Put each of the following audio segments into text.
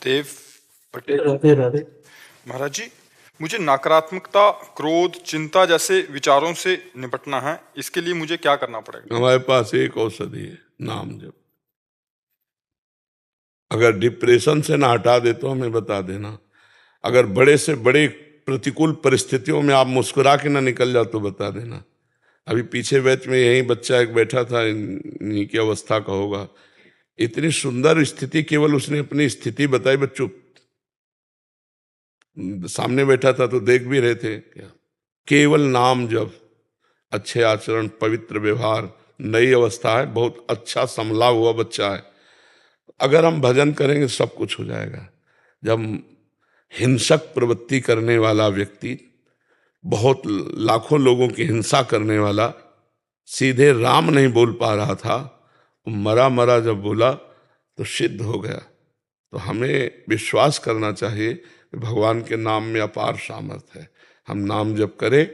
देव पटेल। राधे राधे। महाराज जी, मुझे नकारात्मकता, क्रोध, चिंता जैसे विचारों से निपटना है। इसके लिए मुझे क्या करना पड़ेगा? हमारे पास एक औषधि है, नाम जप। अगर डिप्रेशन से ना हटा दे तो हमें बता देना। अगर बड़े से बड़े प्रतिकूल परिस्थितियों में आप मुस्कुरा के ना निकल जाओ तो बता देना। अभी पीछे बैच में यही बच्चा एक बैठा था, इन्हीं की अवस्था का होगा। इतनी सुंदर स्थिति, केवल उसने अपनी स्थिति बताई, बच्चों सामने बैठा था तो देख भी रहे थे क्या। केवल नाम जप, अच्छे आचरण, पवित्र व्यवहार, नई अवस्था है, बहुत अच्छा संभला हुआ बच्चा है। अगर हम भजन करेंगे सब कुछ हो जाएगा। जब हिंसक प्रवृत्ति करने वाला व्यक्ति, बहुत लाखों लोगों की हिंसा करने वाला, सीधे राम नहीं बोल पा रहा था, मरा मरा जब बोला तो सिद्ध हो गया। तो हमें विश्वास करना चाहिए कि भगवान के नाम में अपार सामर्थ्य है। हम नाम जप करें,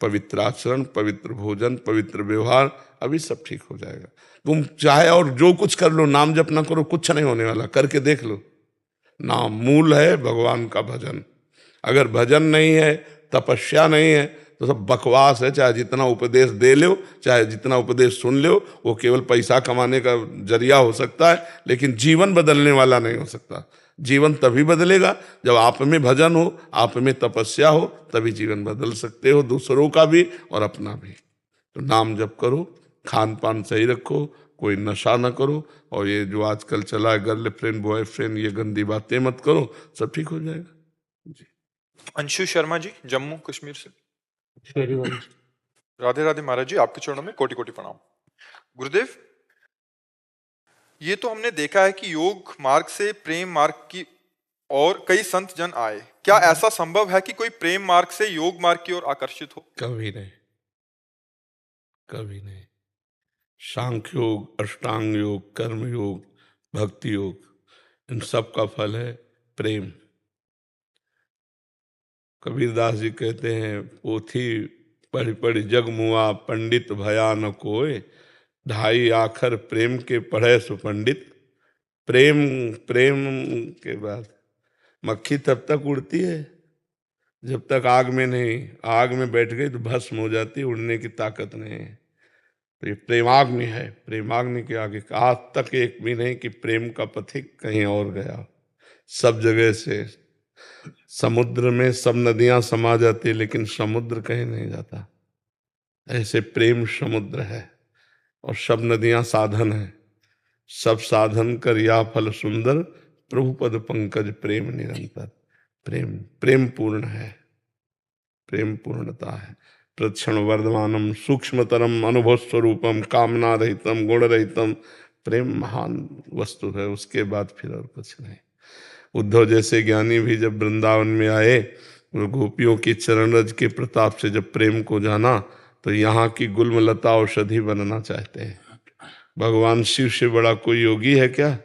पवित्र आचरण, पवित्र भोजन, पवित्र व्यवहार, अभी सब ठीक हो जाएगा। तुम चाहे और जो कुछ कर लो, नाम जप ना करो, कुछ नहीं होने वाला। करके देख लो। नाम मूल है भगवान का भजन। अगर भजन नहीं है, तपस्या नहीं है, तो सब बकवास है। चाहे जितना उपदेश दे लो, चाहे जितना उपदेश सुन लो, वो केवल पैसा कमाने का जरिया हो सकता है, लेकिन जीवन बदलने वाला नहीं हो सकता। जीवन तभी बदलेगा जब आप में भजन हो, आप में तपस्या हो, तभी जीवन बदल सकते हो, दूसरों का भी और अपना भी। तो नाम जप करो, खान पान सही रखो, कोई नशा ना करो, और ये जो आजकल चला है गर्लफ्रेंड बॉयफ्रेंड, ये गंदी बातें मत करो, सब ठीक हो जाएगा जी। अंशु शर्मा जी, जम्मू कश्मीर से। शेरीवंश। राधे राधे महाराज जी, आपके चरणों में कोटि कोटि प्रणाम। गुरुदेव, ये तो हमने देखा है कि योग मार्ग से प्रेम मार्ग की और कई संत जन आए। क्या ऐसा संभव है कि कोई प्रेम मार्ग से योग मार्ग की ओर आकर्षित हो? कभी नहीं, कभी नहीं। सांख्य योग, अष्टांग योग, कर्म योग, भक्ति योग, इन सब का फल है प्रेम। कबीरदास जी कहते हैं, पोथी पढ़ पढ़ जग मुआ, पंडित भया न कोय, ढाई आखर प्रेम के पढ़े सुपंडित। प्रेम, प्रेम के बाद मक्खी तब तक उड़ती है जब तक आग में नहीं, आग में बैठ गई तो भस्म हो जाती है, उड़ने की ताकत नहीं है। तो ये प्रेमाग्नि है। प्रेमाग्नि के आगे आज तक एक भी नहीं कि प्रेम का पथिक कहीं और गया। सब जगह से समुद्र में सब नदियां समा जाती, लेकिन समुद्र कहीं नहीं जाता। ऐसे प्रेम समुद्र है, और सब नदियां साधन है। सब साधन कर या फल सुंदर, प्रभु पद पंकज प्रेम निरंतर। प्रेम प्रेम पूर्ण है, प्रेम पूर्णता है। प्रक्षण वर्धमानम सूक्ष्मतरम अनुभव स्वरूपम कामना रहितम गुण रहितम। प्रेम महान वस्तु है, उसके बाद फिर और कुछ नहीं। उद्धव जैसे ज्ञानी भी जब वृंदावन में आए, वो गोपियों की चरण रज के प्रताप से जब प्रेम को जाना, तो यहाँ की गुलमलता औषधि बनना चाहते हैं। भगवान शिव से बड़ा कोई योगी है क्या?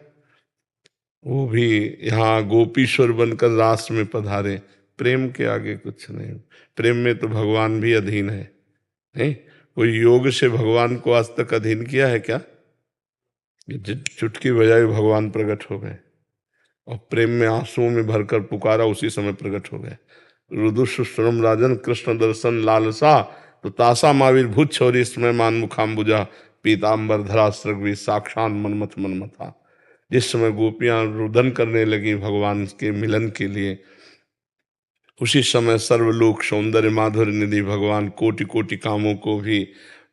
वो भी यहाँ गोपीश्वर बनकर रास में पधारे। प्रेम के आगे कुछ नहीं। प्रेम में तो भगवान भी अधीन है। नहीं, कोई योग से भगवान को आज तक अधीन किया है क्या? चुटकी बजाई भगवान प्रकट हो गए, और प्रेम में आंसुओं में भरकर पुकारा, उसी समय प्रकट हो गए। रुदुश्रम राजन कृष्ण दर्शन लालसा, तो तासा मावीर भूत छोरी समय मान मुखाम्बुजा, पीताम्बर धरा सृग्वी साक्षात मनमथ मनमथा। जिस समय गोपियां रुदन करने लगी भगवान के मिलन के लिए, उसी समय सर्वलोक सौंदर्य माधुर्य निधि भगवान कोटि कोटि कामों को भी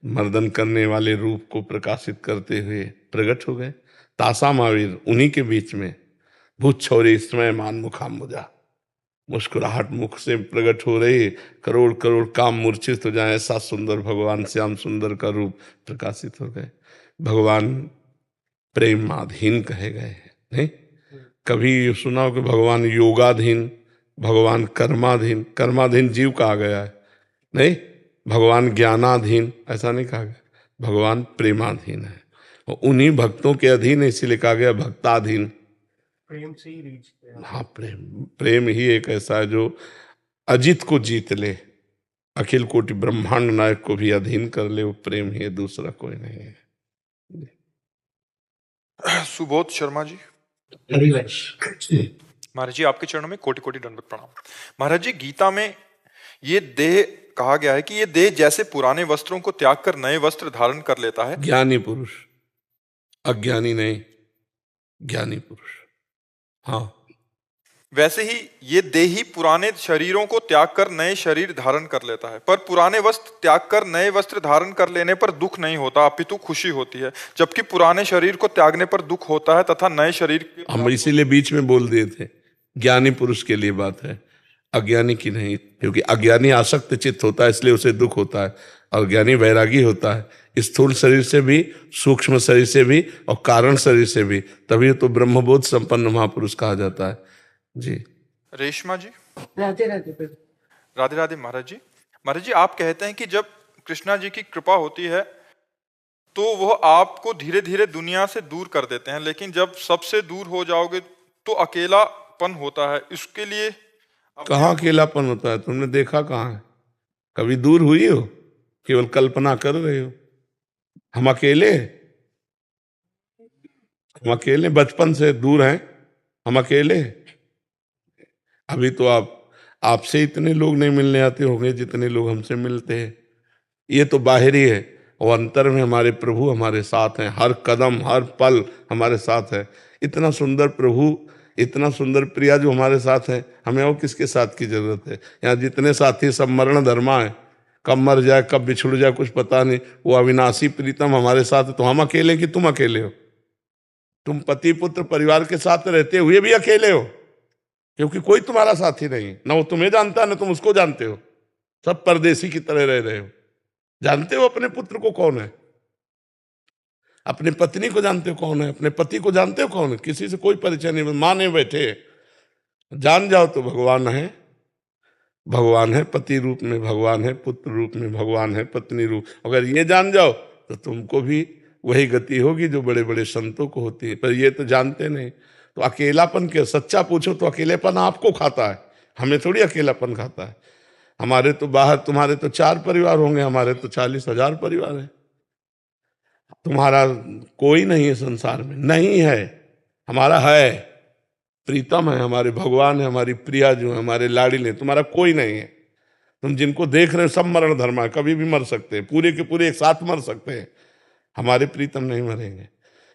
मर्दन करने वाले रूप को प्रकाशित करते हुए प्रकट हो गए। तासा महावीर उन्हीं के बीच में, भूत छौरी समय मान मुखाम्बुजा, मुस्कुराहट मुख से प्रकट हो रही, करोड़ करोड़ काम मूर्छित हो जाए, ऐसा सुंदर भगवान श्याम सुंदर का रूप प्रकाशित हो गए। भगवान प्रेमाधीन कहे गए हैं। नहीं, कभी सुना हो कि भगवान योगाधीन, भगवान कर्माधीन? कर्माधीन जीव कहा गया है, नहीं। भगवान ज्ञानाधीन ऐसा नहीं कहा गया, भगवान प्रेमाधीन है। और उन्हीं भक्तों के अधीन इसीलिए कहा गया भक्ताधीन। प्रेम से ही रीच किया। हाँ, प्रेम, प्रेम ही एक ऐसा है जो अजित को जीत ले, अखिल कोटि ब्रह्मांड नायक को भी अधीन कर ले। वो प्रेम ही है, दूसरा कोई नहीं है। सुबोध शर्मा जी। हरिवंश। महाराज जी आपके चरणों में कोटि कोटि दंडवत प्रणाम। महाराज जी गीता में ये देह कहा गया है कि ये देह जैसे पुराने वस्त्रों को त्याग कर नए वस्त्र धारण कर लेता है। ज्ञानी पुरुष, अज्ञानी नहीं, ज्ञानी पुरुष। हाँ, वैसे ही ये देह ही पुराने शरीरों को त्याग कर नए शरीर धारण कर लेता है, पर पुराने वस्त्र त्याग कर नए वस्त्र धारण कर लेने पर दुख नहीं होता अपितु खुशी होती है, जबकि पुराने शरीर को त्यागने पर दुख होता है तथा नए शरीर हम इसीलिए बीच में बोल दिए थे, ज्ञानी पुरुष के लिए बात है, अज्ञानी की नहीं। क्योंकि अज्ञानी आसक्त चित्त होता है, इसलिए उसे दुख होता है, और ज्ञानी वैरागी होता है, स्थूल शरीर से भी, सूक्ष्म शरीर से भी और कारण शरीर से भी। तभी तो ब्रह्मबोध संपन्न महापुरुष कहा जाता है। जी रेशमा जी राधे राधे प्रभु। राधे राधे। महाराज जी आप कहते हैं कि जब कृष्णा जी की कृपा होती है तो वह आपको धीरे धीरे दुनिया से दूर कर देते हैं, लेकिन जब सबसे दूर हो जाओगे तो अकेलापन होता है। इसके लिए कहाँ अकेलापन होता है? तुमने देखा कहाँ है? कभी दूर हुई हो? केवल कल्पना कर रहे हो। हम अकेले बचपन से दूर हैं, हम अकेले। अभी तो आपसे इतने लोग नहीं मिलने आते होंगे जितने लोग हमसे मिलते हैं। ये तो बाहरी है, और अंतर में हमारे प्रभु हमारे साथ हैं, हर कदम हर पल हमारे साथ है। इतना सुंदर प्रभु, इतना सुंदर प्रिया जो हमारे साथ है, हमें और किसके साथ की जरूरत है? यहाँ जितने साथी सब मरण धर्मा है, कब मर जाए कब बिछुड़ जाए कुछ पता नहीं। वो अविनाशी प्रीतम हमारे साथ है, तो हम अकेले कि तुम अकेले हो? तुम पति पुत्र परिवार के साथ रहते हुए भी अकेले हो, क्योंकि कोई तुम्हारा साथी नहीं, ना वो तुम्हें जानता ना तुम उसको जानते हो। सब परदेसी की तरह रह रहे हो। जानते हो अपने पुत्र को कौन है? अपनी पत्नी को जानते हो कौन है? अपने पति को जानते हो कौन है? किसी से कोई परिचय नहीं, माने बैठे। जान जाओ तो भगवान है, भगवान है, पति रूप में भगवान है, पुत्र रूप में भगवान है, पत्नी रूप। अगर ये जान जाओ तो तुमको भी वही गति होगी जो बड़े बड़े संतों को होती है, पर ये तो जानते नहीं। तो अकेलापन के सच्चा पूछो तो अकेलेपन आपको खाता है, हमें थोड़ी अकेलापन खाता है। हमारे तो बाहर, तुम्हारे तो 4 परिवार होंगे, हमारे तो 40,000 परिवार है। तुम्हारा कोई नहीं है संसार में, नहीं है, हमारा है, प्रीतम है, हमारे भगवान है, हमारी प्रिया जो है, हमारे लाडिले। तुम्हारा कोई नहीं है। तुम जिनको देख रहे हो सब मरण धर्मा, कभी भी मर सकते हैं, पूरे के पूरे एक साथ मर सकते हैं। हमारे प्रीतम नहीं मरेंगे।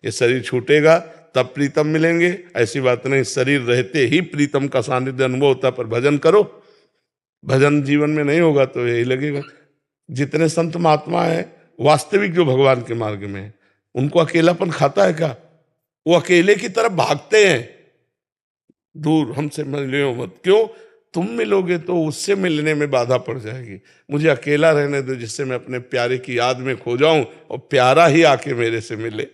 ये शरीर छूटेगा तब प्रीतम मिलेंगे, ऐसी बात नहीं। शरीर रहते ही प्रीतम का सानिध्य अनुभव होता है। पर भजन करो, भजन जीवन में नहीं होगा तो यही लगेगा। जितने संत महात्मा है वास्तविक जो भगवान के मार्ग में है, उनको अकेलापन खाता है क्या? वो अकेले की तरफ भागते हैं, दूर हमसे मिलो मत। क्यों? तुम मिलोगे तो उससे मिलने में बाधा पड़ जाएगी। मुझे अकेला रहने दो, जिससे मैं अपने प्यारे की याद में खो जाऊं और प्यारा ही आके मेरे से मिले।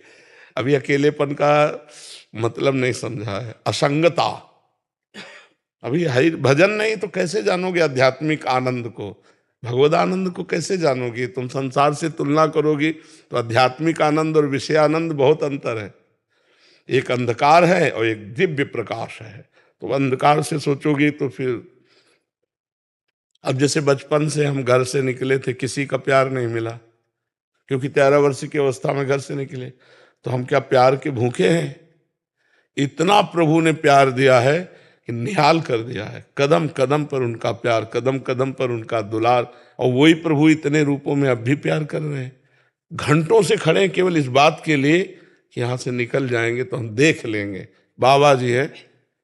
अभी अकेलेपन का मतलब नहीं समझा है, असंगता। अभी भजन नहीं तो कैसे जानोगे आध्यात्मिक आनंद को, भगवद आनंद को कैसे जानोगी? तुम संसार से तुलना करोगी तो आध्यात्मिक आनंद और विषय आनंद बहुत अंतर है। एक अंधकार है और एक दिव्य प्रकाश है। तो अंधकार से सोचोगी तो फिर, अब जैसे बचपन से हम घर से निकले थे, किसी का प्यार नहीं मिला, क्योंकि 13 वर्ष की अवस्था में घर से निकले, तो हम क्या प्यार के भूखे हैं? इतना प्रभु ने प्यार दिया है कि निहाल कर दिया है। कदम कदम पर उनका प्यार, कदम कदम पर उनका दुलार। और वही प्रभु इतने रूपों में अब भी प्यार कर रहे हैं। घंटों से खड़े हैं केवल इस बात के लिए कि यहाँ से निकल जाएंगे तो हम देख लेंगे बाबा जी है।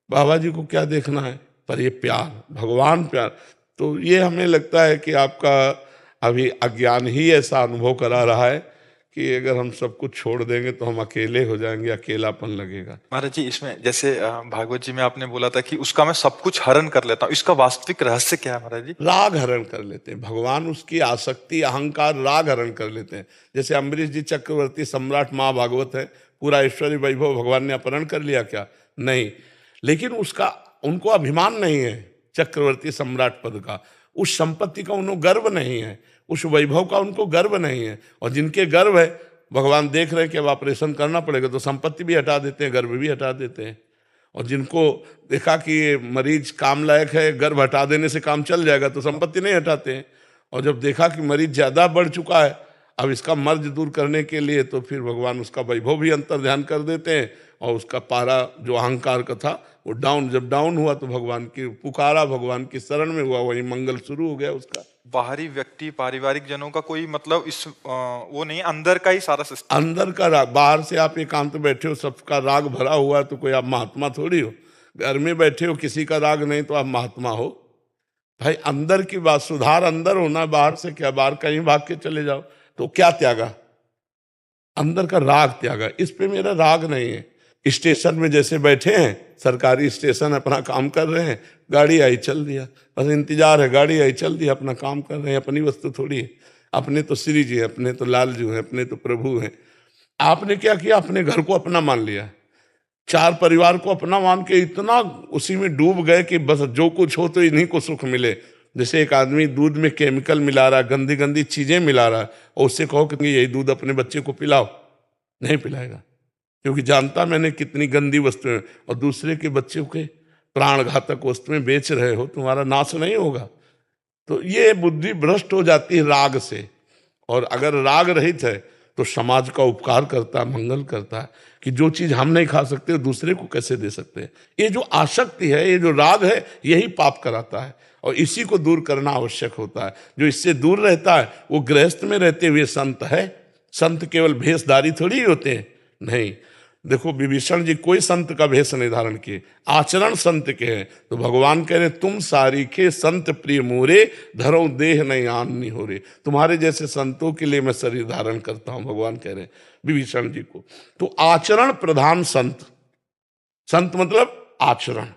बाबा जी को क्या देखना है? पर ये प्यार, भगवान प्यार। तो ये हमें लगता है कि आपका अभी अज्ञान ही ऐसा अनुभव करा रहा है कि अगर हम सब कुछ छोड़ देंगे तो हम अकेले हो जाएंगे, अकेलापन लगेगा। महाराज जी इसमें जैसे भागवत जी में आपने बोला था कि उसका मैं सब कुछ हरण कर लेता हूँ, इसका वास्तविक रहस्य क्या है महाराज जी? राग हरण कर लेते हैं भगवान, उसकी आसक्ति अहंकार राग हरण कर लेते हैं। जैसे अम्बरीश जी चक्रवर्ती सम्राट महाभागवत है, पूरा ऐश्वर्य वैभव भगवान ने अपहरण कर लिया क्या? नहीं, लेकिन उसका उनको अभिमान नहीं है चक्रवर्ती सम्राट पद का, उस संपत्ति का उनको गर्व नहीं है, उस वैभव का उनको गर्व नहीं है। और जिनके गर्व है, भगवान देख रहे हैं कि अब ऑपरेशन करना पड़ेगा तो संपत्ति भी हटा देते हैं, गर्व भी हटा देते हैं। और जिनको देखा कि ये मरीज काम लायक है, गर्व हटा देने से काम चल जाएगा तो संपत्ति नहीं हटाते हैं। और जब देखा कि मरीज ज़्यादा बढ़ चुका है, अब इसका मर्ज दूर करने के लिए, तो फिर भगवान उसका वैभव भी अंतर ध्यान कर देते हैं और उसका पारा जो अहंकार का था वो डाउन, जब डाउन हुआ तो भगवान की पुकारा, भगवान की शरण में हुआ, वही मंगल शुरू हो गया उसका। बाहरी व्यक्ति पारिवारिक जनों का कोई मतलब इस वो नहीं, अंदर का ही सारा सिस्टम। अंदर का राग, बाहर से आप एकांत बैठे हो सबका राग भरा हुआ तो कोई आप महात्मा थोड़ी हो। घर में बैठे हो किसी का राग नहीं तो आप महात्मा हो। भाई अंदर की बात, सुधार अंदर होना, बाहर से क्या, बाहर कहीं भाग के चले जाओ तो क्या त्यागा, अंदर का राग त्यागा। इस पे मेरा राग नहीं है। स्टेशन में जैसे बैठे हैं, सरकारी स्टेशन, अपना काम कर रहे हैं, गाड़ी आई चल दिया, बस इंतजार है, गाड़ी आई चल दिया, अपना काम कर रहे हैं, अपनी वस्तु थोड़ी है। अपने तो श्री जी हैं, अपने तो लाल जी हैं, अपने तो प्रभु हैं। आपने क्या किया, अपने घर को अपना मान लिया, चार परिवार को अपना मान के इतना उसी में डूब गए कि बस जो कुछ हो तो इन्हीं को सुख मिले। जैसे एक आदमी दूध में केमिकल मिला रहा है, गंदी गंदी चीजें मिला रहा है, और उससे कहो कि यही दूध अपने बच्चे को पिलाओ, नहीं पिलाएगा, क्योंकि जानता मैंने कितनी गंदी वस्तुएं, और दूसरे के बच्चे के प्राण घातक वस्तुएं बेच रहे हो, तुम्हारा नाश नहीं होगा। तो ये बुद्धि भ्रष्ट हो जाती है राग से। और अगर राग रहित है तो समाज का उपकार करता है, मंगल करता है, कि जो चीज हम नहीं खा सकते दूसरे को कैसे दे सकते हैं। ये जो आसक्ति है, ये जो राग है, यही पाप कराता है, और इसी को दूर करना आवश्यक होता है। जो इससे दूर रहता है वो गृहस्थ में रहते हुए संत है। संत केवल भेषधारी थोड़ी होते हैं, नहीं। देखो विभीषण जी कोई संत का भेष नहीं धारण किए, आचरण संत के हैं। तो भगवान कह रहे तुम सारीखे संत प्रिय मोरे, धरो देह नहीं आननी हो रे। तुम्हारे जैसे संतों के लिए मैं शरीर धारण करता हूं, भगवान कह रहे हैं विभीषण जी को। तो आचरण प्रधान संत, संत मतलब आचरण।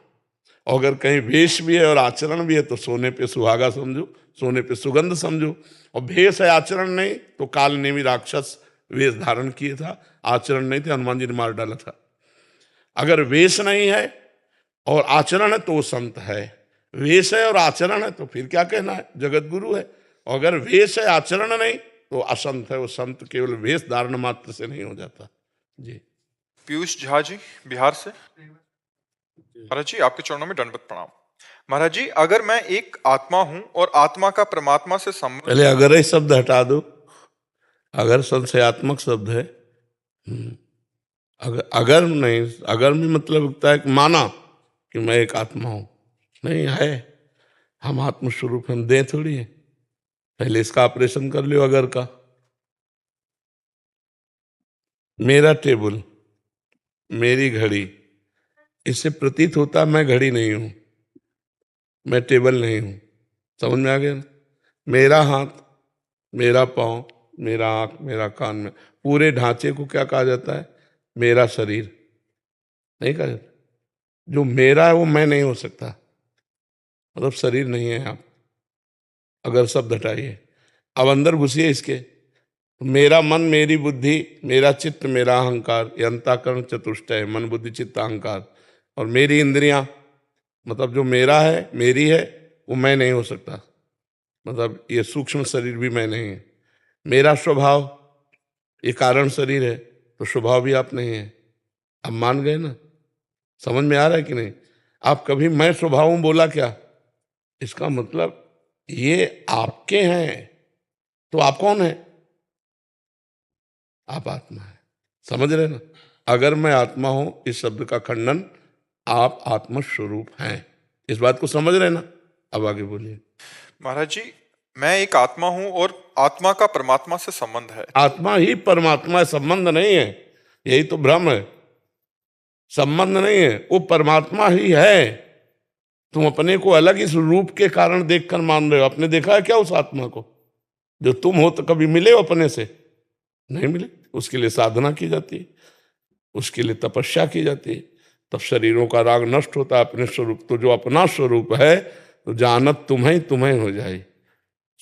और अगर कहीं वेश भी है और आचरण भी है तो सोने पे सुहागा समझो, सोने पे सुगंध समझो। और भेष है आचरण नहीं तो काल नेमी राक्षस वेश धारण किए था, आचरण नहीं थे, हनुमान जी ने मार डाला था। अगर वेश नहीं है और आचरण है तो वो संत है, वेश है और आचरण है तो फिर क्या कहना है, जगत गुरु है। और अगर वेश है आचरण नहीं तो असंत है, वो संत केवल वेश धारण मात्र से नहीं हो जाता। जी। पीयूष झा जी बिहार से। महाराज जी आपके चरणों में दंडवत प्रणाम। महाराज जी अगर मैं एक आत्मा हूं और आत्मा का परमात्मा से संबंध, पहले अगर ये शब्द हटा दो, अगर संशयात्मक शब्द है। अगर नहीं, अगर में मतलब लगता है कि माना कि मैं एक आत्मा हूं, नहीं है, हम आत्मस्वरूप, हम देह थोड़ी है। पहले इसका ऑपरेशन कर लो अगर का। मेरा टेबल, मेरी घड़ी, इससे प्रतीत होता मैं घड़ी नहीं हूं, मैं टेबल नहीं हूं। समझ में आ गया ना? मेरा हाथ, मेरा पांव, मेरा आंख, मेरा कान, में पूरे ढांचे को क्या कहा जाता है, मेरा शरीर नहीं कहा जाता। जो मेरा है वो मैं नहीं हो सकता, मतलब शरीर नहीं है आप। अगर शब्द हटाइए, अब अंदर घुसिए इसके, तो मेरा मन, मेरी बुद्धि, मेरा चित्त, मेरा अहंकार, ये अंतःकरण चतुष्टय, मन बुद्धि चित्त अहंकार, और मेरी इंद्रियां, मतलब जो मेरा है, मेरी है, वो मैं नहीं हो सकता, मतलब ये सूक्ष्म शरीर भी मैं नहीं है। मेरा स्वभाव, ये कारण शरीर है, तो स्वभाव भी आप नहीं है। अब मान गए ना? समझ में आ रहा है कि नहीं? आप कभी मैं स्वभाव हूं बोला क्या? इसका मतलब ये आपके हैं, तो आप कौन है? आप आत्मा है। समझ रहे ना? अगर मैं आत्मा हूं, इस शब्द का खंडन, आप आत्मस्वरूप हैं। इस बात को समझ रहे ना? अब आगे बोलिए। महाराज जी मैं एक आत्मा हूं और आत्मा का परमात्मा से संबंध है। आत्मा ही परमात्मा है, संबंध नहीं है, यही तो भ्रम है। संबंध नहीं है, वो परमात्मा ही है। तुम अपने को अलग इस रूप के कारण देखकर मान रहे हो। आपने देखा है क्या उस आत्मा को? जो तुम हो तो कभी मिले हो अपने से? नहीं मिले। उसके लिए साधना की जाती है, उसके लिए तपस्या की जाती है, तब शरीरों का राग नष्ट होता है अपने स्वरूप। तो जो अपना स्वरूप है, तो जानत तुम्हें तुम्हें हो जाए,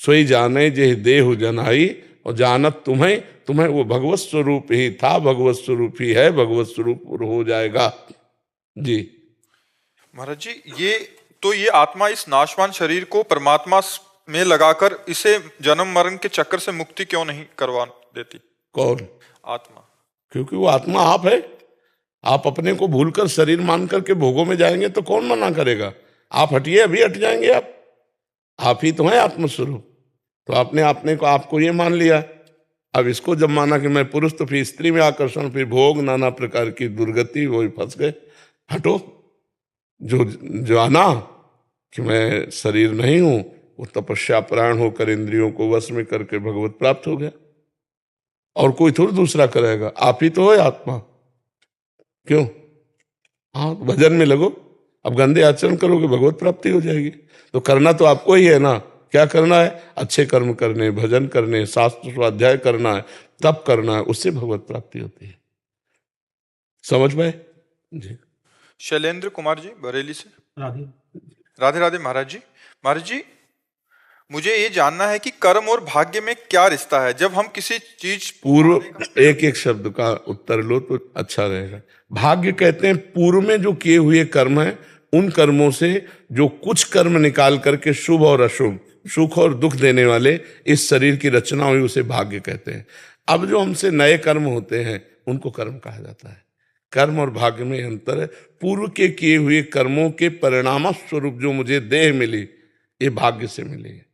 सोई जाने जे देहु जनाई, और जानत तुम्हें तुम्हें, वो भगवत स्वरूप ही था, भगवत स्वरूप ही है, भगवत स्वरूप हो जाएगा। जी महाराज जी ये आत्मा इस नाशवान शरीर को परमात्मा में लगाकर इसे जन्म मरण के चक्कर से मुक्ति क्यों नहीं करवा देती? कौन? आत्मा। क्योंकि वो आत्मा आप है। आप अपने को भूलकर शरीर मान करके भोगों में जाएंगे तो कौन मना करेगा? आप हटिए, अभी हट जाएंगे। आप ही तो हैं आत्मस्वरूप। तो आपने अपने को, आपको ये मान लिया, अब इसको जब माना कि मैं पुरुष तो फिर स्त्री में आकर्षण, फिर भोग, नाना प्रकार की दुर्गति, वही फंस गए। हटो, जो जाना कि मैं शरीर नहीं हूं, वो तपस्या प्राण होकर इंद्रियों को वश में करके भगवत प्राप्त हो गया। और कोई थोड़ा दूसरा करेगा, आप ही तो है आत्मा। क्यों? हाँ, तो भजन में लगो। अब गंदे आचरण करोगे, भगवत प्राप्ति हो जाएगी। तो करना तो आपको ही है ना। क्या करना है? अच्छे कर्म करने, भजन करने, शास्त्र स्वाध्याय करना है, तप करना है, उससे भगवत प्राप्ति होती है। समझ में? जी। शैलेंद्र कुमार जी बरेली से। राधे। राधे राधे महाराज जी। महाराज जी, मुझे ये जानना है कि कर्म और भाग्य में क्या रिश्ता है। जब हम किसी चीज पूर्व, एक एक शब्द का उत्तर लो तो अच्छा रहेगा। भाग्य कहते हैं पूर्व में जो किए हुए कर्म हैं, उन कर्मों से जो कुछ कर्म निकाल करके शुभ और अशुभ, सुख और दुख देने वाले इस शरीर की रचना हुई, उसे भाग्य कहते हैं। अब जो हमसे नए कर्म होते हैं, उनको कर्म कहा जाता है। कर्म और भाग्य में अंतर है। पूर्व के किए हुए कर्मों के परिणाम स्वरूप जो मुझे देह मिली, ये भाग्य से मिली है।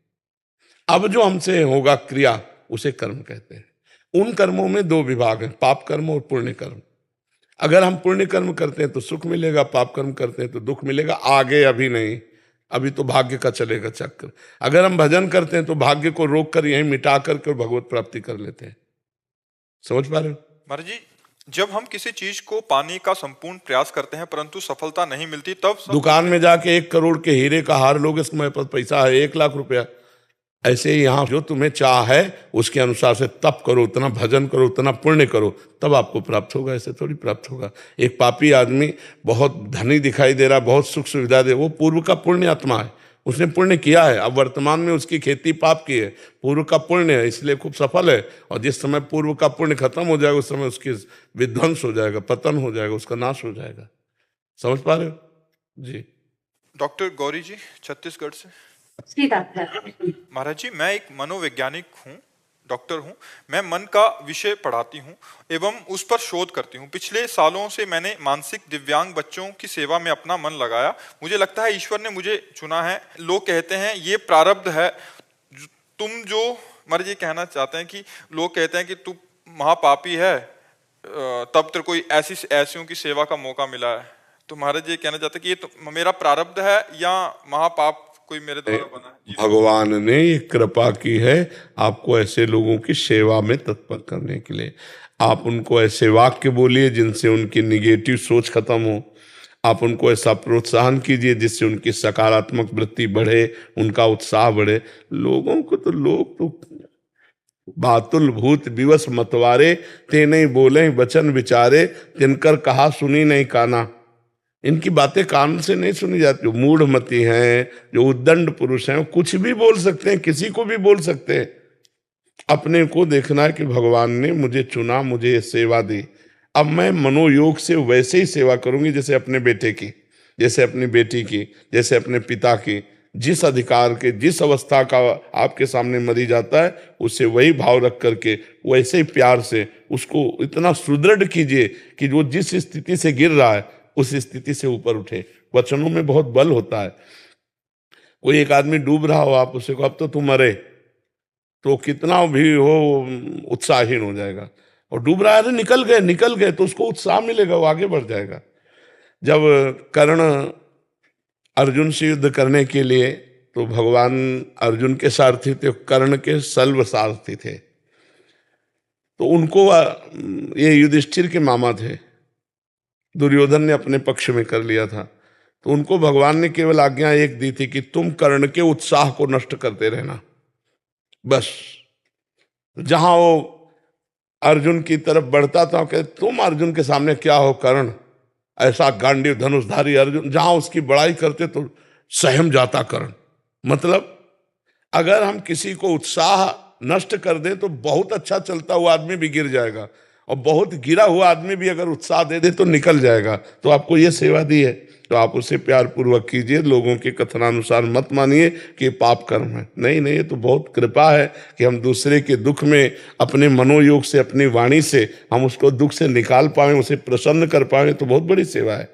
अब जो हमसे होगा क्रिया, उसे कर्म कहते हैं। उन कर्मों में दो विभाग हैं, पाप कर्म और पुण्य कर्म। अगर हम पुण्य कर्म करते हैं तो सुख मिलेगा, पाप कर्म करते हैं तो दुख मिलेगा। आगे अभी नहीं, अभी तो भाग्य का चलेगा चक्कर। अगर हम भजन करते हैं तो भाग्य को रोक कर यहीं मिटा करके भगवत प्राप्ति कर लेते हैं। समझ पा रहे हो? महाराज जी, जब हम किसी चीज को पाने का संपूर्ण प्रयास करते हैं परंतु सफलता नहीं मिलती, तब दुकान में जाके 1 करोड़ के हीरे का हार लोगे, तुम्हारे पास पैसा है 1 लाख रुपया। ऐसे ही यहाँ जो तुम्हें चाह है उसके अनुसार से तप करो, उतना भजन करो, उतना पुण्य करो, तब आपको प्राप्त होगा। ऐसे थोड़ी प्राप्त होगा। एक पापी आदमी बहुत धनी दिखाई दे रहा, बहुत सुख सुविधा दे, वो पूर्व का पुण्य आत्मा है, उसने पुण्य किया है। अब वर्तमान में उसकी खेती पाप की है, पूर्व का पुण्य है, इसलिए खूब सफल है। और जिस समय पूर्व का पुण्य खत्म हो जाएगा, उस समय उसकी विध्वंस हो जाएगा, पतन हो जाएगा, उसका नाश हो जाएगा। समझ पा रहे हो? जी। डॉक्टर गौरी जी छत्तीसगढ़ से। महाराज जी, मैं एक मनोवैज्ञानिक हूँ, डॉक्टर हूँ। मैं मन का विषय पढ़ाती हूँ एवं उस पर शोध करती हूँ। पिछले सालों से मैंने मानसिक दिव्यांग बच्चों की सेवा में अपना मन लगाया। मुझे लगता है ईश्वर ने मुझे चुना है। लोग कहते हैं ये प्रारब्ध है। तुम जो महाराज ये कहना चाहते हैं कि लोग कहते हैं कि तू महापापी है, तब तेरे कोई ऐसियों की सेवा का मौका मिला है। तो महाराज ये कहना चाहते हैं कि ये तो मेरा प्रारब्ध है या महापाप कोई मेरे द्वारा बना है? भगवान ने ये कृपा की है आपको ऐसे लोगों की सेवा में तत्पर करने के लिए। आप उनको ऐसे वाक्य बोलिए जिनसे उनकी निगेटिव सोच खत्म हो। आप उनको ऐसा प्रोत्साहन कीजिए जिससे उनकी सकारात्मक वृत्ति बढ़े, उनका उत्साह बढ़े। लोगों को तो लोग तो बातुल भूत विवश मतवारे, ते नहीं बोले वचन विचारे, तिनकर कहा सुनी नहीं काना। इनकी बातें कान से नहीं सुनी जाती। मूढ़मती हैं, जो उद्दंड पुरुष हैं, वो कुछ भी बोल सकते हैं, किसी को भी बोल सकते हैं। अपने को देखना है कि भगवान ने मुझे चुना, मुझे ये सेवा दी। अब मैं मनोयोग से वैसे ही सेवा करूंगी जैसे अपने बेटे की, जैसे अपनी बेटी की, जैसे अपने पिता की। जिस अधिकार के, जिस अवस्था का आपके सामने मरीज आता है, उससे वही भाव रख करके, वैसे ही प्यार से उसको इतना सुदृढ़ कीजिए कि वो जिस स्थिति से गिर रहा है उस स्थिति से ऊपर उठे। वचनों में बहुत बल होता है। कोई एक आदमी डूब रहा हो, आप उसे को अब तो तू मरे, तो कितना भी हो उत्साहहीन हो जाएगा। और डूब रहा है, अरे निकल गए, तो उसको उत्साह मिलेगा, वो आगे बढ़ जाएगा। जब कर्ण अर्जुन से युद्ध करने के लिए, तो भगवान अर्जुन के सारथी थे, कर्ण के सल्व सारथी थे। तो उनको ये युधिष्ठिर के मामा थे, दुर्योधन ने अपने पक्ष में कर लिया था। तो उनको भगवान ने केवल आज्ञा एक दी थी कि तुम कर्ण के उत्साह को नष्ट करते रहना, बस। जहां वो अर्जुन की तरफ बढ़ता था, कहते तुम अर्जुन के सामने क्या हो कर्ण, ऐसा गांडीव धनुषधारी अर्जुन। जहां उसकी बड़ाई करते तो सहम जाता कर्ण। मतलब अगर हम किसी को उत्साह नष्ट कर दें तो बहुत अच्छा चलता हुआ आदमी भी गिर जाएगा, और बहुत गिरा हुआ आदमी भी अगर उत्साह दे दे तो निकल जाएगा। तो आपको ये सेवा दी है, तो आप उसे प्यार पूर्वक कीजिए। लोगों के कथनानुसार मत मानिए कि पाप कर्म है। नहीं, ये तो बहुत कृपा है कि हम दूसरे के दुख में अपने मनोयोग से, अपनी वाणी से हम उसको दुख से निकाल पाए, उसे प्रसन्न कर पाए, तो बहुत बड़ी सेवा है।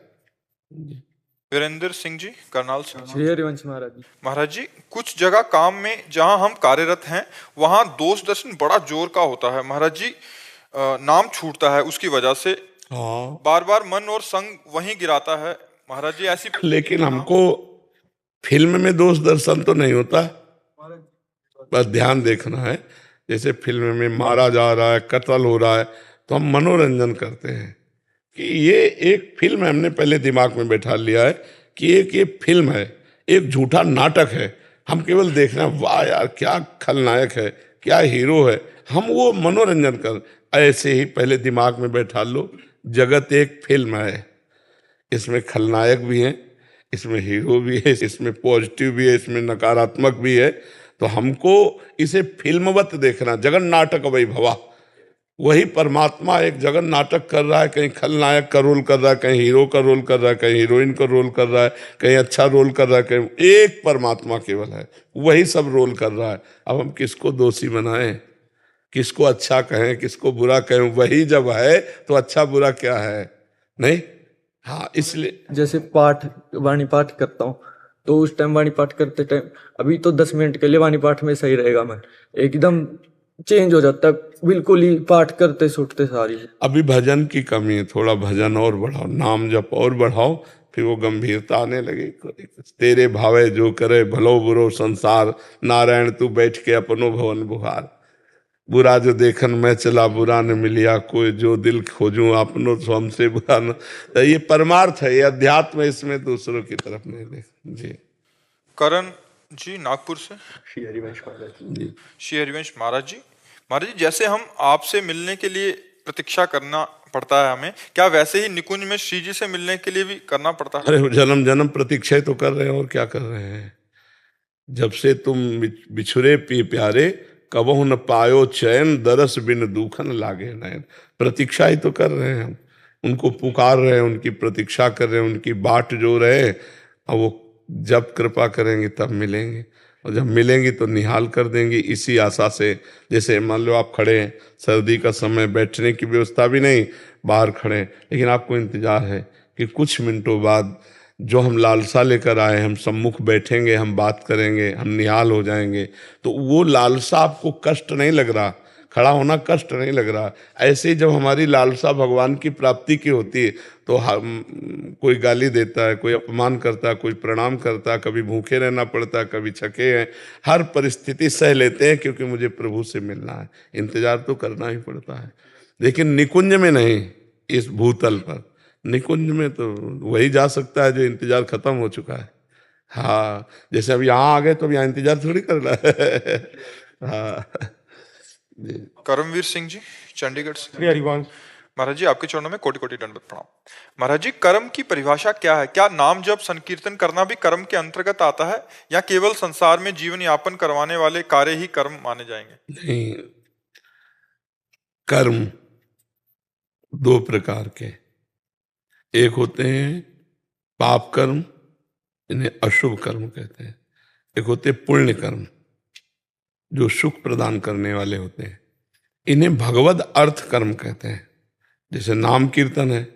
वीरेंद्र सिंह जी करनाल से। श्री हरिवंश महाराज जी। महाराज जी, कुछ जगह काम में जहां हम कार्यरत हैं वहां दोष दर्शन बड़ा जोर का होता है महाराज जी, नाम छूटता है उसकी वजह से, हाँ, बार बार मन और संग वहीं गिराता है महाराज जी, ऐसी। लेकिन हमको फिल्म में दोष दर्शन तो नहीं होता, बस ध्यान देखना है। जैसे फिल्म में मारा जा रहा है, कत्ल हो रहा है, तो हम मनोरंजन करते हैं कि ये एक फिल्म है। हमने पहले दिमाग में बैठा लिया है कि एक ये फिल्म है, एक झूठा नाटक है। हम केवल देख रहे हैं, वाह यार क्या खलनायक है, क्या हीरो है, हम वो मनोरंजन कर। ऐसे ही पहले दिमाग में बैठा लो, जगत एक फिल्म है, इसमें खलनायक भी है, इसमें हीरो भी है, इसमें पॉजिटिव भी है, इसमें नकारात्मक भी है। तो हमको इसे फिल्मवत देखना, जगन नाटक वैभवा। वही परमात्मा एक जगन नाटक कर रहा है, कहीं खलनायक का रोल कर रहा है, कहीं हीरो का रोल कर रहा है, कहीं हीरोइन का रोल कर रहा है, कहीं अच्छा रोल कर रहा है, कहीं एक परमात्मा केवल है, वही सब रोल कर रहा है। अब हम किसको दोषी बनाएं, किसको अच्छा कहें, किसको बुरा कहें? वही जब है तो अच्छा बुरा क्या है? नहीं। हाँ, इसलिए जैसे पाठ, वाणी पाठ करता हूँ, तो उस टाइम वाणी पाठ करते टाइम अभी तो 10 मिनट के लिए वाणी पाठ में सही रहेगा, मैं एकदम चेंज हो जाता है बिल्कुल ही पाठ करते छूटते सारी। अभी भजन की कमी है, थोड़ा भजन और बढ़ाओ, नाम जप और बढ़ाओ, फिर वो गंभीरता आने लगे। तेरे भावे जो करे भलो बुरो संसार, नारायण तू बैठ के अपनो भवन बुहार। बुरा जो देखन मैं चला बुरा न मिलिया कोई, जो दिल खोजूं अपनो तो हमसे बुरा न। तो ये परमार्थ है, ये अध्यात्म है, इसमें दूसरों की तरफ नहीं देख जी। करण जी नागपुर से। श्री हरिवंश महाराज जी श्री हरिवंश महाराज जी। महाराज जी, जैसे हम आपसे मिलने के लिए प्रतीक्षा करना पड़ता है हमें, क्या वैसे ही निकुंज में श्री जी से मिलने के लिए भी करना पड़ता है? अरे जन्म जन्म प्रतीक्षा ही तो कर रहे हैं, और क्या कर रहे हैं? जब से तुम बिछुरे पी प्यारे, कबहु न पायो चैन, दरस बिन दूखन लागे नैन। प्रतीक्षा ही तो कर रहे हैं हम, उनको पुकार रहे हैं, उनकी प्रतीक्षा कर रहे हैं, उनकी बाट जो रहे। और वो जब कृपा करेंगे तब मिलेंगे, और जब मिलेंगी तो निहाल कर देंगी, इसी आशा से। जैसे मान लो आप खड़े हैं, सर्दी का समय, बैठने की व्यवस्था भी नहीं, बाहर खड़े हैं, लेकिन आपको इंतजार है कि कुछ मिनटों बाद जो हम लालसा लेकर आए, हम सम्मुख बैठेंगे, हम बात करेंगे, हम निहाल हो जाएंगे। तो वो लालसा आपको कष्ट नहीं लग रहा, खड़ा होना कष्ट नहीं लग रहा। ऐसे ही जब हमारी लालसा भगवान की प्राप्ति की होती है, तो हम कोई गाली देता है, कोई अपमान करता है, कोई प्रणाम करता है, कभी भूखे रहना पड़ता है, कभी छके हैं, हर परिस्थिति सह लेते हैं, क्योंकि मुझे प्रभु से मिलना है। इंतजार तो करना ही पड़ता है, लेकिन निकुंज में नहीं, इस भूतल पर। निकुंज में तो वही जा सकता है जो इंतजार खत्म हो चुका है। हाँ, जैसे अब यहाँ आ गए तो अब यहाँ इंतजार थोड़ी करना है। हाँ जी। करमवीर सिंह जी चंडीगढ़ से। श्री हरिवंश महाराज जी, आपके चरणों में कोटि कोटि दंडवत प्रणाम। महाराज जी, कर्म की परिभाषा क्या है? क्या नाम जप संकीर्तन करना भी कर्म के अंतर्गत आता है, या केवल संसार में जीवन यापन करवाने वाले कार्य ही कर्म माने जाएंगे? नहीं, कर्म दो प्रकार के, एक होते हैं पाप कर्म, इन्हें अशुभ कर्म कहते हैं। एक होते पुण्य कर्म, जो सुख प्रदान करने वाले होते हैं, इन्हें भगवद अर्थ कर्म कहते हैं। जैसे नाम कीर्तन है,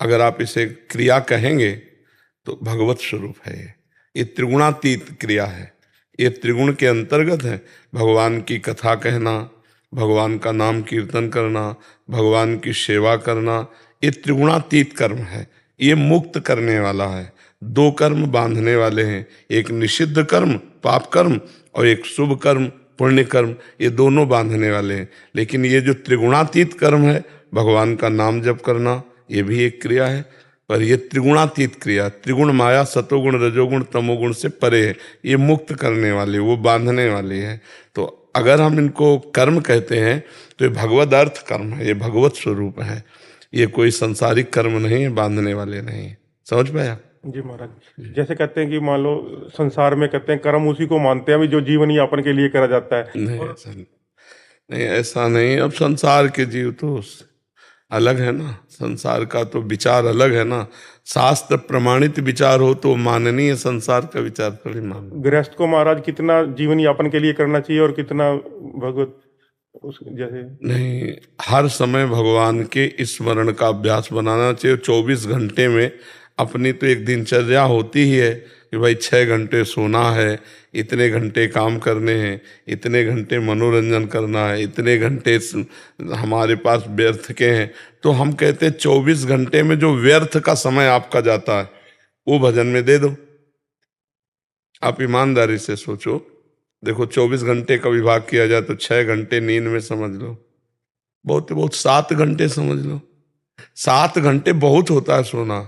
अगर आप इसे क्रिया कहेंगे तो भगवत स्वरूप है। ये त्रिगुणातीत क्रिया है, ये त्रिगुण के अंतर्गत है। भगवान की कथा कहना, भगवान का नाम कीर्तन करना, भगवान की सेवा करना, ये त्रिगुणातीत कर्म है। ये मुक्त करने वाला है। दो कर्म बांधने वाले हैं, एक निषिद्ध कर्म पाप कर्म, और एक शुभ कर्म पुण्य कर्म, ये दोनों बांधने वाले हैं। लेकिन ये जो त्रिगुणातीत कर्म है, भगवान का नाम जप करना, ये भी एक क्रिया है, पर ये त्रिगुणातीत क्रिया, त्रिगुण माया सतोगुण रजोगुण तमोगुण से परे है। ये मुक्त करने वाले, वो बांधने वाले हैं। तो अगर हम इनको कर्म कहते हैं तो ये भगवद अर्थ कर्म है, ये भगवत स्वरूप है। ये कोई संसारिक कर्म नहीं है, बांधने वाले नहीं। समझ पाया? जी महाराज, जैसे कहते हैं कि मान लो संसार में कहते हैं कर्म उसी को मानते हैं अभी जो जीवन यापन के लिए करा जाता है। नहीं, ऐसा नहीं, ऐसा नहीं। अब संसार के जीव तो अलग है ना, संसार का तो विचार अलग है ना। शास्त्र प्रमाणित विचार हो तो माननीय, संसार का विचार थोड़ी मान। गृहस्थ को महाराज कितना जीवन यापन के लिए करना चाहिए और कितना भगवत उस जैसे? नहीं, हर समय भगवान के स्मरण का अभ्यास बनाना चाहिए। 24 घंटे में अपनी तो एक दिनचर्या होती ही है कि भाई 6 घंटे सोना है, इतने घंटे काम करने हैं, इतने घंटे मनोरंजन करना है, इतने घंटे हमारे पास व्यर्थ के हैं। तो हम कहते हैं 24 घंटे में जो व्यर्थ का समय आपका जाता है वो भजन में दे दो। आप ईमानदारी से सोचो, देखो 24 घंटे का विभाग किया जाए तो 6 घंटे नींद में समझ लो, बहुत बहुत 7 घंटे समझ लो। 7 घंटे बहुत होता है सोना,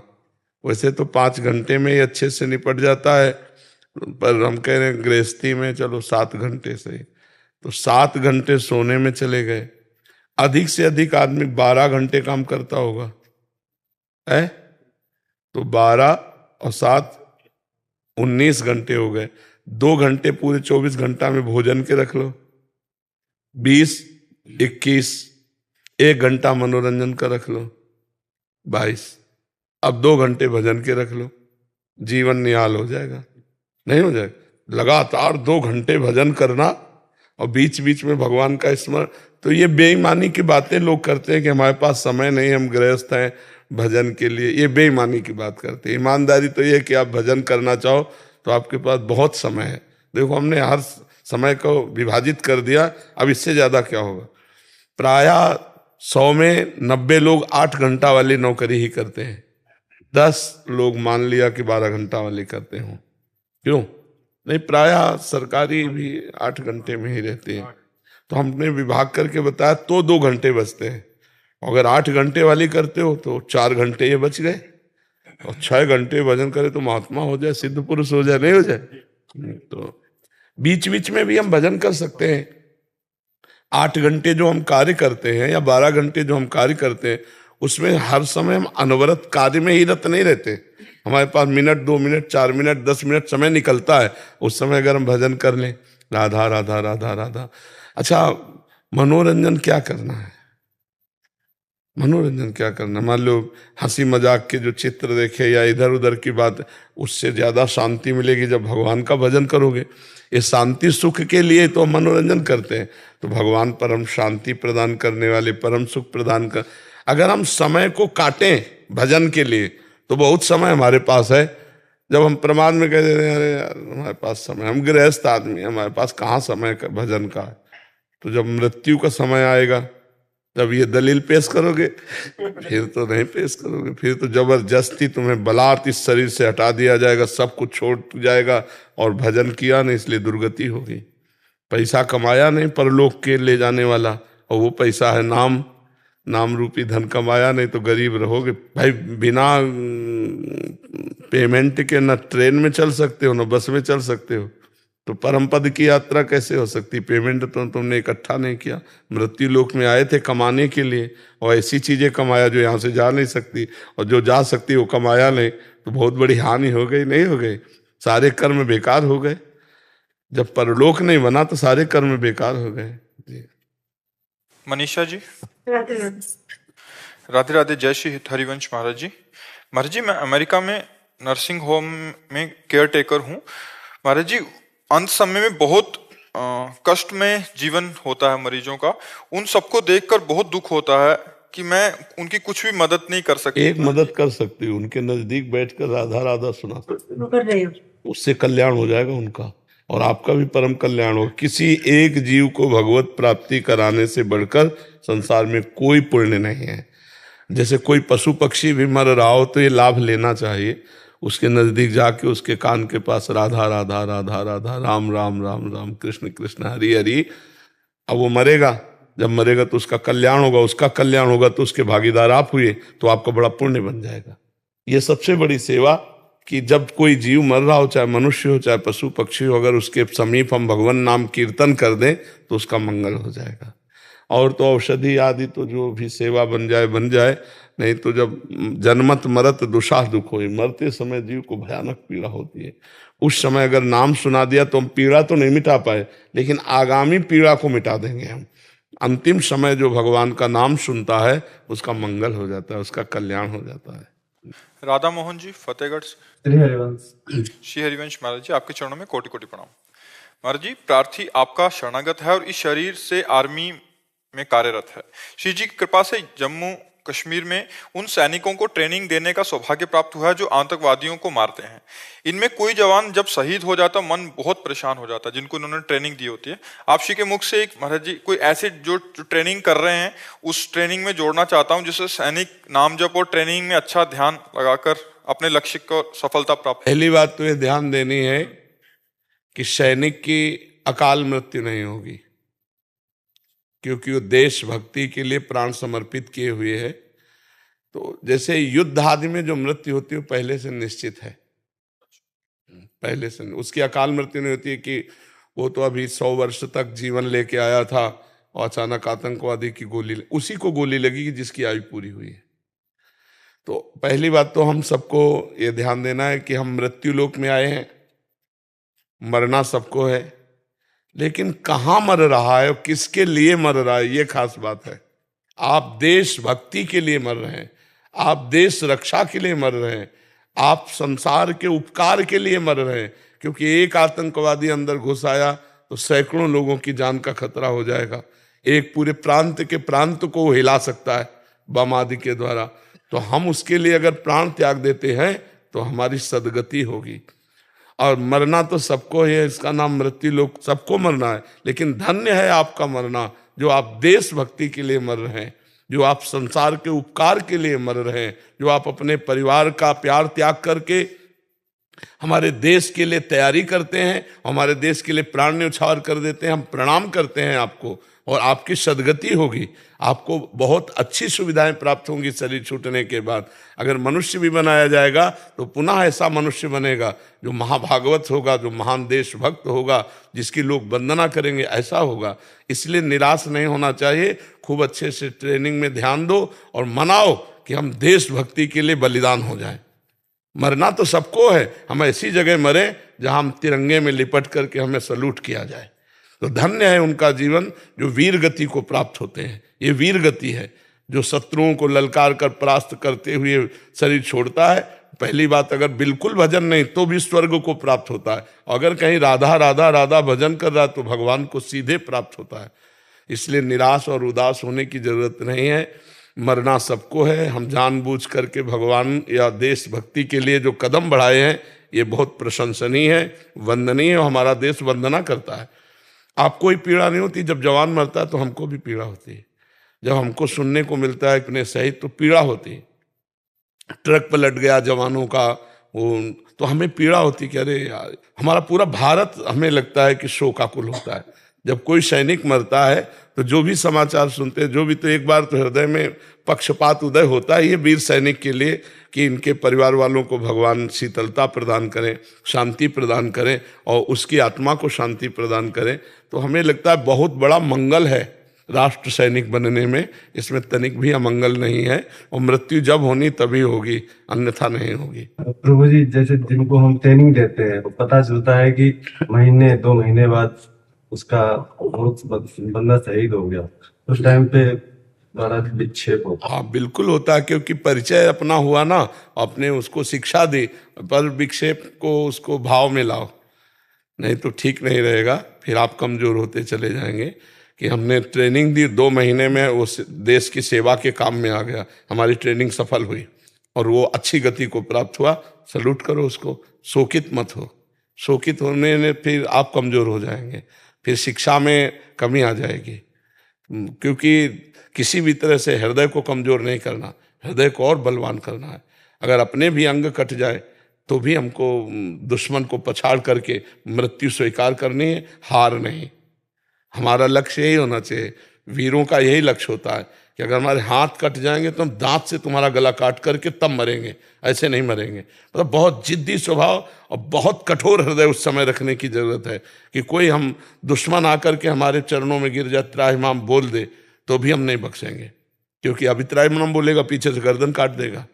वैसे तो 5 घंटे में ही अच्छे से निपट जाता है, पर हम कह रहे हैं गृहस्थी में चलो 7 घंटे से, तो 7 घंटे सोने में चले गए। अधिक से अधिक आदमी 12 घंटे काम करता होगा है, तो 12 और 7 19 घंटे हो गए। 2 घंटे पूरे 24 घंटा में भोजन के रख लो, 20 21, 1 घंटा मनोरंजन का रख लो, 22। अब 2 घंटे भजन के रख लो, जीवन निहाल हो जाएगा, नहीं हो जाएगा? लगातार 2 घंटे भजन करना और बीच बीच में भगवान का स्मरण। तो ये बेईमानी की बातें लोग करते हैं कि हमारे पास समय नहीं, हम गृहस्थ हैं भजन के लिए, ये बेईमानी की बात करते हैं। ईमानदारी तो ये कि आप भजन करना चाहो तो आपके पास बहुत समय है। देखो हमने हर समय को विभाजित कर दिया, अब इससे ज्यादा क्या होगा। प्रायः 100 में 90 लोग 8 घंटा वाली नौकरी ही करते हैं, 10 लोग मान लिया कि 12 घंटा वाली करते हो। क्यों नहीं, प्रायः सरकारी भी 8 घंटे में ही रहते हैं। तो हमने विभाग करके बताया तो 2 घंटे बचते हैं। अगर 8 घंटे वाली करते हो तो 4 घंटे ये बच गए, और 6 घंटे भजन करे तो महात्मा हो जाए, सिद्ध पुरुष हो जाए, नहीं हो जाए? तो बीच बीच में भी हम भजन कर सकते हैं। 8 घंटे जो हम कार्य करते हैं या 12 घंटे जो हम कार्य करते हैं, उसमें हर समय हम अनवरत कार्य में ही रत नहीं रहते। हमारे पास मिनट 2 मिनट 4 मिनट 10 मिनट समय निकलता है, उस समय अगर हम भजन कर लें, राधा राधा राधा राधा। अच्छा, मनोरंजन क्या करना है? मनोरंजन क्या करना, मान लो हंसी मजाक के जो चित्र देखे या इधर उधर की बात, उससे ज्यादा शांति मिलेगी जब भगवान का भजन करोगे। ये शांति सुख के लिए तो हम मनोरंजन करते हैं, तो भगवान परम शांति प्रदान करने वाले, परम सुख प्रदान कर। अगर हम समय को काटें भजन के लिए तो बहुत समय हमारे पास है। जब हम प्रमाद में कह देते हैं अरे यार हमारे पास समय, हम गृहस्थ आदमी, हमारे पास कहाँ समय का भजन का है, तो जब मृत्यु का समय आएगा तब ये दलील पेश करोगे? फिर तो नहीं पेश करोगे, फिर तो जबरदस्ती तुम्हें बलात् इस शरीर से हटा दिया जाएगा, सब कुछ छोड़ जाएगा, और भजन किया नहीं इसलिए दुर्गति होगी। पैसा कमाया नहीं परलोक के ले जाने वाला, और वो पैसा है नाम, नाम रूपी धन कमाया नहीं तो गरीब रहोगे। भाई बिना पेमेंट के न ट्रेन में चल सकते हो न बस में चल सकते हो, तो परम पद की यात्रा कैसे हो सकती? पेमेंट तो तुमने इकट्ठा नहीं किया। मृत्यु लोक में आए थे कमाने के लिए, और ऐसी चीजें कमाया जो यहाँ से जा नहीं सकती, और जो जा सकती वो कमाया नहीं, तो बहुत बड़ी हानि हो गई, नहीं हो गई? सारे कर्म बेकार हो गए। जब परलोक नहीं बना तो सारे कर्म बेकार हो गए। मनीषा जी, राधे राधे, जय श्री हरिवंश महाराज जी। महाराज जी, मैं अमेरिका में नर्सिंग होम में केयर टेकर हूँ। महाराज जी, अंत समय में बहुत कष्ट में जीवन होता है मरीजों का, उन सबको देखकर बहुत दुख होता है कि मैं उनकी कुछ भी मदद नहीं कर सकती। एक मदद कर सकती हूँ, उनके नजदीक बैठकर राधा राधा सुना, उससे कल्याण हो जाएगा उनका, और आपका भी परम कल्याण होगा। किसी एक जीव को भगवत प्राप्ति कराने से बढ़कर संसार में कोई पुण्य नहीं है। जैसे कोई पशु पक्षी भी मर रहा हो तो ये लाभ लेना चाहिए, उसके नजदीक जाके उसके कान के पास राधा राधा राधा राधा, राम राम राम राम, कृष्ण कृष्ण, हरि हरि। अब वो मरेगा, जब मरेगा तो उसका कल्याण होगा, उसका कल्याण होगा तो उसके भागीदार आप हुए, तो आपका बड़ा पुण्य बन जाएगा। ये सबसे बड़ी सेवा, कि जब कोई जीव मर रहा हो, चाहे मनुष्य हो चाहे पशु पक्षी हो, अगर उसके समीप हम भगवान नाम कीर्तन कर दें तो उसका मंगल हो जाएगा। और तो औषधि आदि तो जो भी सेवा बन जाए, नहीं तो जब जन्मत मरत दुषा दुख हो, मरते समय जीव को भयानक पीड़ा होती है। उस समय अगर नाम सुना दिया तो हम पीड़ा तो नहीं मिटा पाए, लेकिन आगामी पीड़ा को मिटा देंगे हम। अंतिम समय जो भगवान का नाम सुनता है उसका मंगल हो जाता है, उसका कल्याण हो जाता है। राधा मोहन जी, फतेहगढ़ से। श्री हरिवंश। श्री हरिवंश महाराज जी, आपके चरणों में कोटि कोटि प्रणाम। महाराज जी, प्रार्थी आपका शरणागत है और इस शरीर से आर्मी में कार्यरत है। श्री जी की कृपा से जम्मू कश्मीर में उन सैनिकों को ट्रेनिंग देने का सौभाग्य प्राप्त हुआ है जो आतंकवादियों को मारते हैं। इनमें कोई जवान जब शहीद हो जाता मन बहुत परेशान हो जाता है, जिनको इन्होंने ट्रेनिंग दी होती है। आप श्री के मुख से एक महाराज जी कोई ऐसे जो ट्रेनिंग कर रहे हैं उस ट्रेनिंग में जोड़ना चाहता हूं, जिससे सैनिक नाम जप और ट्रेनिंग में अच्छा ध्यान लगाकर अपने लक्ष्य को सफलता प्राप्त। पहली बात तो ये ध्यान देनी है कि सैनिक की अकाल मृत्यु नहीं होगी, क्योंकि वो देशभक्ति के लिए प्राण समर्पित किए हुए है। तो जैसे युद्ध आदि में जो मृत्यु होती है वो पहले से निश्चित है, पहले से उसकी अकाल मृत्यु नहीं होती है कि वो तो अभी 100 वर्ष तक जीवन लेके आया था और अचानक आतंकवादी की गोली, उसी को गोली लगी जिसकी आयु पूरी हुई है। तो पहली बात तो हम सबको ये ध्यान देना है कि हम मृत्यु लोक में आए हैं, मरना सबको है, लेकिन कहाँ मर रहा है और किसके लिए मर रहा है ये खास बात है। आप देशभक्ति के लिए मर रहे हैं, आप देश रक्षा के लिए मर रहे हैं, आप संसार के उपकार के लिए मर रहे हैं, क्योंकि एक आतंकवादी अंदर घुस आया तो सैकड़ों लोगों की जान का खतरा हो जाएगा। एक पूरे प्रांत के प्रांत को वो हिला सकता है बम आदि के द्वारा। तो हम उसके लिए अगर प्राण त्याग देते हैं तो हमारी सदगति होगी। और मरना तो सबको है, इसका नाम मृत्यु लोक, सबको मरना है, लेकिन धन्य है आपका मरना जो आप देशभक्ति के लिए मर रहे हैं, जो आप संसार के उपकार के लिए मर रहे हैं, जो आप अपने परिवार का प्यार त्याग करके हमारे देश के लिए तैयारी करते हैं, हमारे देश के लिए प्राण न्यौछावर कर देते हैं। हम प्रणाम करते हैं आपको और आपकी सदगति होगी, आपको बहुत अच्छी सुविधाएं प्राप्त होंगी शरीर छूटने के बाद। अगर मनुष्य भी बनाया जाएगा तो पुनः ऐसा मनुष्य बनेगा जो महाभागवत होगा, जो महान देशभक्त होगा, जिसकी लोग वंदना करेंगे, ऐसा होगा। इसलिए निराश नहीं होना चाहिए, खूब अच्छे से ट्रेनिंग में ध्यान दो और मनाओ कि हम देशभक्ति के लिए बलिदान हो जाएं। मरना तो सबको है, हम ऐसी जगह मरें जहां हम तिरंगे में लिपट करके हमें सलूट किया जाए। तो धन्य है उनका जीवन जो वीर गति को प्राप्त होते हैं। ये वीर गति है जो शत्रुओं को ललकार कर परास्त करते हुए शरीर छोड़ता है। पहली बात, अगर बिल्कुल भजन नहीं तो भी स्वर्ग को प्राप्त होता है, अगर कहीं राधा राधा राधा भजन कर रहा है तो भगवान को सीधे प्राप्त होता है। इसलिए निराश और उदास होने की जरूरत नहीं है, मरना सबको है। हम जानबूझ करके भगवान या देशभक्ति के लिए जो कदम बढ़ाए हैं ये बहुत प्रशंसनीय है, वंदनीय है, हमारा देश वंदना करता है। आपको ही पीड़ा नहीं होती, जब जवान मरता है तो हमको भी पीड़ा होती है। जब हमको सुनने को मिलता है अपने शहीद तो पीड़ा होती है। ट्रक पलट गया जवानों का वो, तो हमें पीड़ा होती कि अरे यार, हमारा पूरा भारत हमें लगता है कि शोकाकुल होता है जब कोई सैनिक मरता है। तो जो भी समाचार सुनते हैं, जो भी, तो एक बार तो हृदय में पक्षपात उदय होता है ये वीर सैनिक के लिए कि इनके परिवार वालों को भगवान शीतलता प्रदान करें, शांति प्रदान करें और उसकी आत्मा को शांति प्रदान करें। तो हमें लगता है बहुत बड़ा मंगल है राष्ट्र सैनिक बनने में, इसमें तनिक भी अमंगल नहीं है। और मृत्यु जब होनी तभी होगी, अन्यथा नहीं होगी। प्रभु जी, जैसे जिनको हम ट्रेनिंग देते हैं तो पता चलता है कि महीने 2 महीने बाद उसका बंदा शहीद हो गया, उस टाइम पे बड़ा विक्षेप होता है। हाँ बिल्कुल होता है, क्योंकि परिचय अपना हुआ ना, अपने उसको शिक्षा दी, पर विक्षेप को उसको भाव में लाओ, नहीं तो ठीक नहीं रहेगा। फिर आप कमजोर होते चले जाएंगे। कि हमने ट्रेनिंग दी, 2 महीने में वो देश की सेवा के काम में आ गया, हमारी ट्रेनिंग सफल हुई और वो अच्छी गति को प्राप्त हुआ, सलूट करो उसको, शोकित मत हो। शोकित होने में फिर आप कमजोर हो जाएंगे, फिर शिक्षा में कमी आ जाएगी। क्योंकि किसी भी तरह से हृदय को कमजोर नहीं करना, हृदय को और बलवान करना है। अगर अपने भी अंग कट जाए तो भी हमको दुश्मन को पछाड़ करके मृत्यु स्वीकार करनी है, हार नहीं। हमारा लक्ष्य यही होना चाहिए, वीरों का यही लक्ष्य होता है कि अगर हमारे हाथ कट जाएंगे तो हम दांत से तुम्हारा गला काट करके तब मरेंगे, ऐसे नहीं मरेंगे। मतलब बहुत जिद्दी स्वभाव और बहुत कठोर हृदय उस समय रखने की जरूरत है कि कोई हम दुश्मन आकर के हमारे चरणों में गिर जाए, त्राहिमाम बोल दे तो भी हम नहीं बख्शेंगे, क्योंकि अभी त्राहिमाम बोलेगा पीछे से गर्दन काट देगा।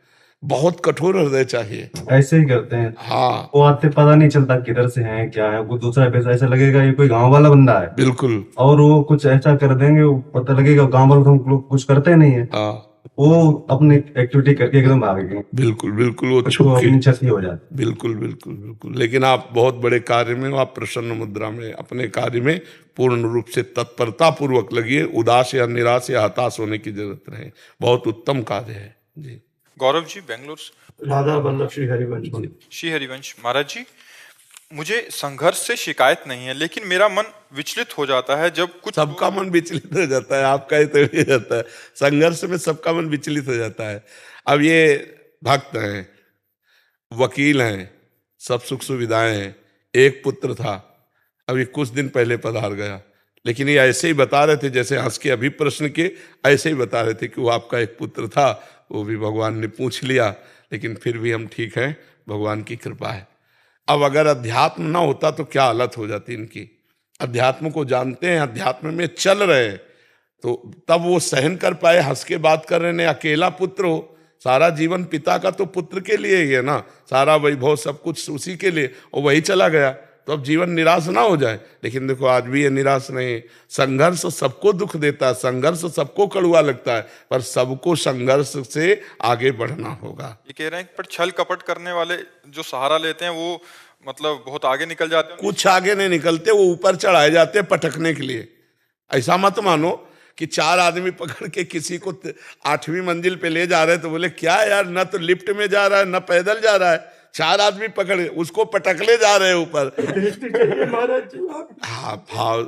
बहुत कठोर हृदय चाहिए। ऐसे ही करते हैं। हाँ, वो आते पता नहीं चलता किधर से हैं क्या है, वो दूसरा पैसा ऐसा लगेगा ये कोई गांव वाला बंदा है, बिल्कुल। और वो कुछ ऐसा कर देंगे, वो पता लगेगा गांव वाले तो हम लोग कुछ करते नहीं है। हाँ, वो अपनी एक्टिविटी करके एकदम भाग गए, बिल्कुल बिल्कुल, वो उसको छुप के, अपनी छसी हो जाती। बिल्कुल बिल्कुल बिल्कुल। लेकिन आप बहुत बड़े कार्य में हो, आप प्रसन्न मुद्रा में अपने कार्य में पूर्ण रूप से तत्परता पूर्वक लगिए, उदास या निराश या हताश होने की जरूरत नहीं। बहुत उत्तम कार्य है जी। गौरव जी बेंगलोर से। राधा वल्लभ श्री हरिवंश जी। श्री हरिवंश महाराज जी, मुझे संघर्ष से शिकायत नहीं है, लेकिन मेरा मन विचलित हो जाता है जब कुछ सबका मन विचलित हो जाता है, आपका ही तो जाता है। संघर्ष में सबका मन विचलित हो जाता है। अब ये भक्त हैं, वकील हैं, सब सुख सुविधाएं हैं, एक पुत्र था, अभी कुछ दिन पहले पधार गया, लेकिन ये ऐसे ही बता रहे थे जैसे हंस के अभी प्रश्न के, ऐसे ही बता रहे थे कि वो आपका एक पुत्र था, वो भी भगवान ने पूछ लिया, लेकिन फिर भी हम ठीक हैं, भगवान की कृपा है। अब अगर अध्यात्म ना होता तो क्या हालत हो जाती इनकी। अध्यात्म को जानते हैं, अध्यात्म में चल रहे हैं, तो तब वो सहन कर पाए, हंस के बात कर रहे हैं। अकेला पुत्र हो, सारा जीवन पिता का तो पुत्र के लिए ही है ना, सारा वैभव सब कुछ उसी के लिए, और वही चला गया, तो अब जीवन निराश ना हो जाए। लेकिन देखो आज भी ये निराश नहीं। संघर्ष सबको दुख देता है, संघर्ष सबको कड़वा लगता है, पर सबको संघर्ष से आगे बढ़ना होगा। ये कह रहे हैं पर छल कपट करने वाले जो सहारा लेते हैं वो मतलब बहुत आगे निकल जाते हैं। कुछ आगे नहीं निकलते, वो ऊपर चढ़ाए जाते हैं पटकने के लिए। ऐसा मत मानो कि 4 आदमी पकड़ के किसी को 8वीं मंजिल पे ले जा रहे हैं तो बोले क्या यार, ना तो लिफ्ट में जा रहा है ना पैदल जा रहा है, 4 आदमी पकड़ उसको पटकले जा रहे हैं ऊपर। महाराज जी आप हाँ भाव,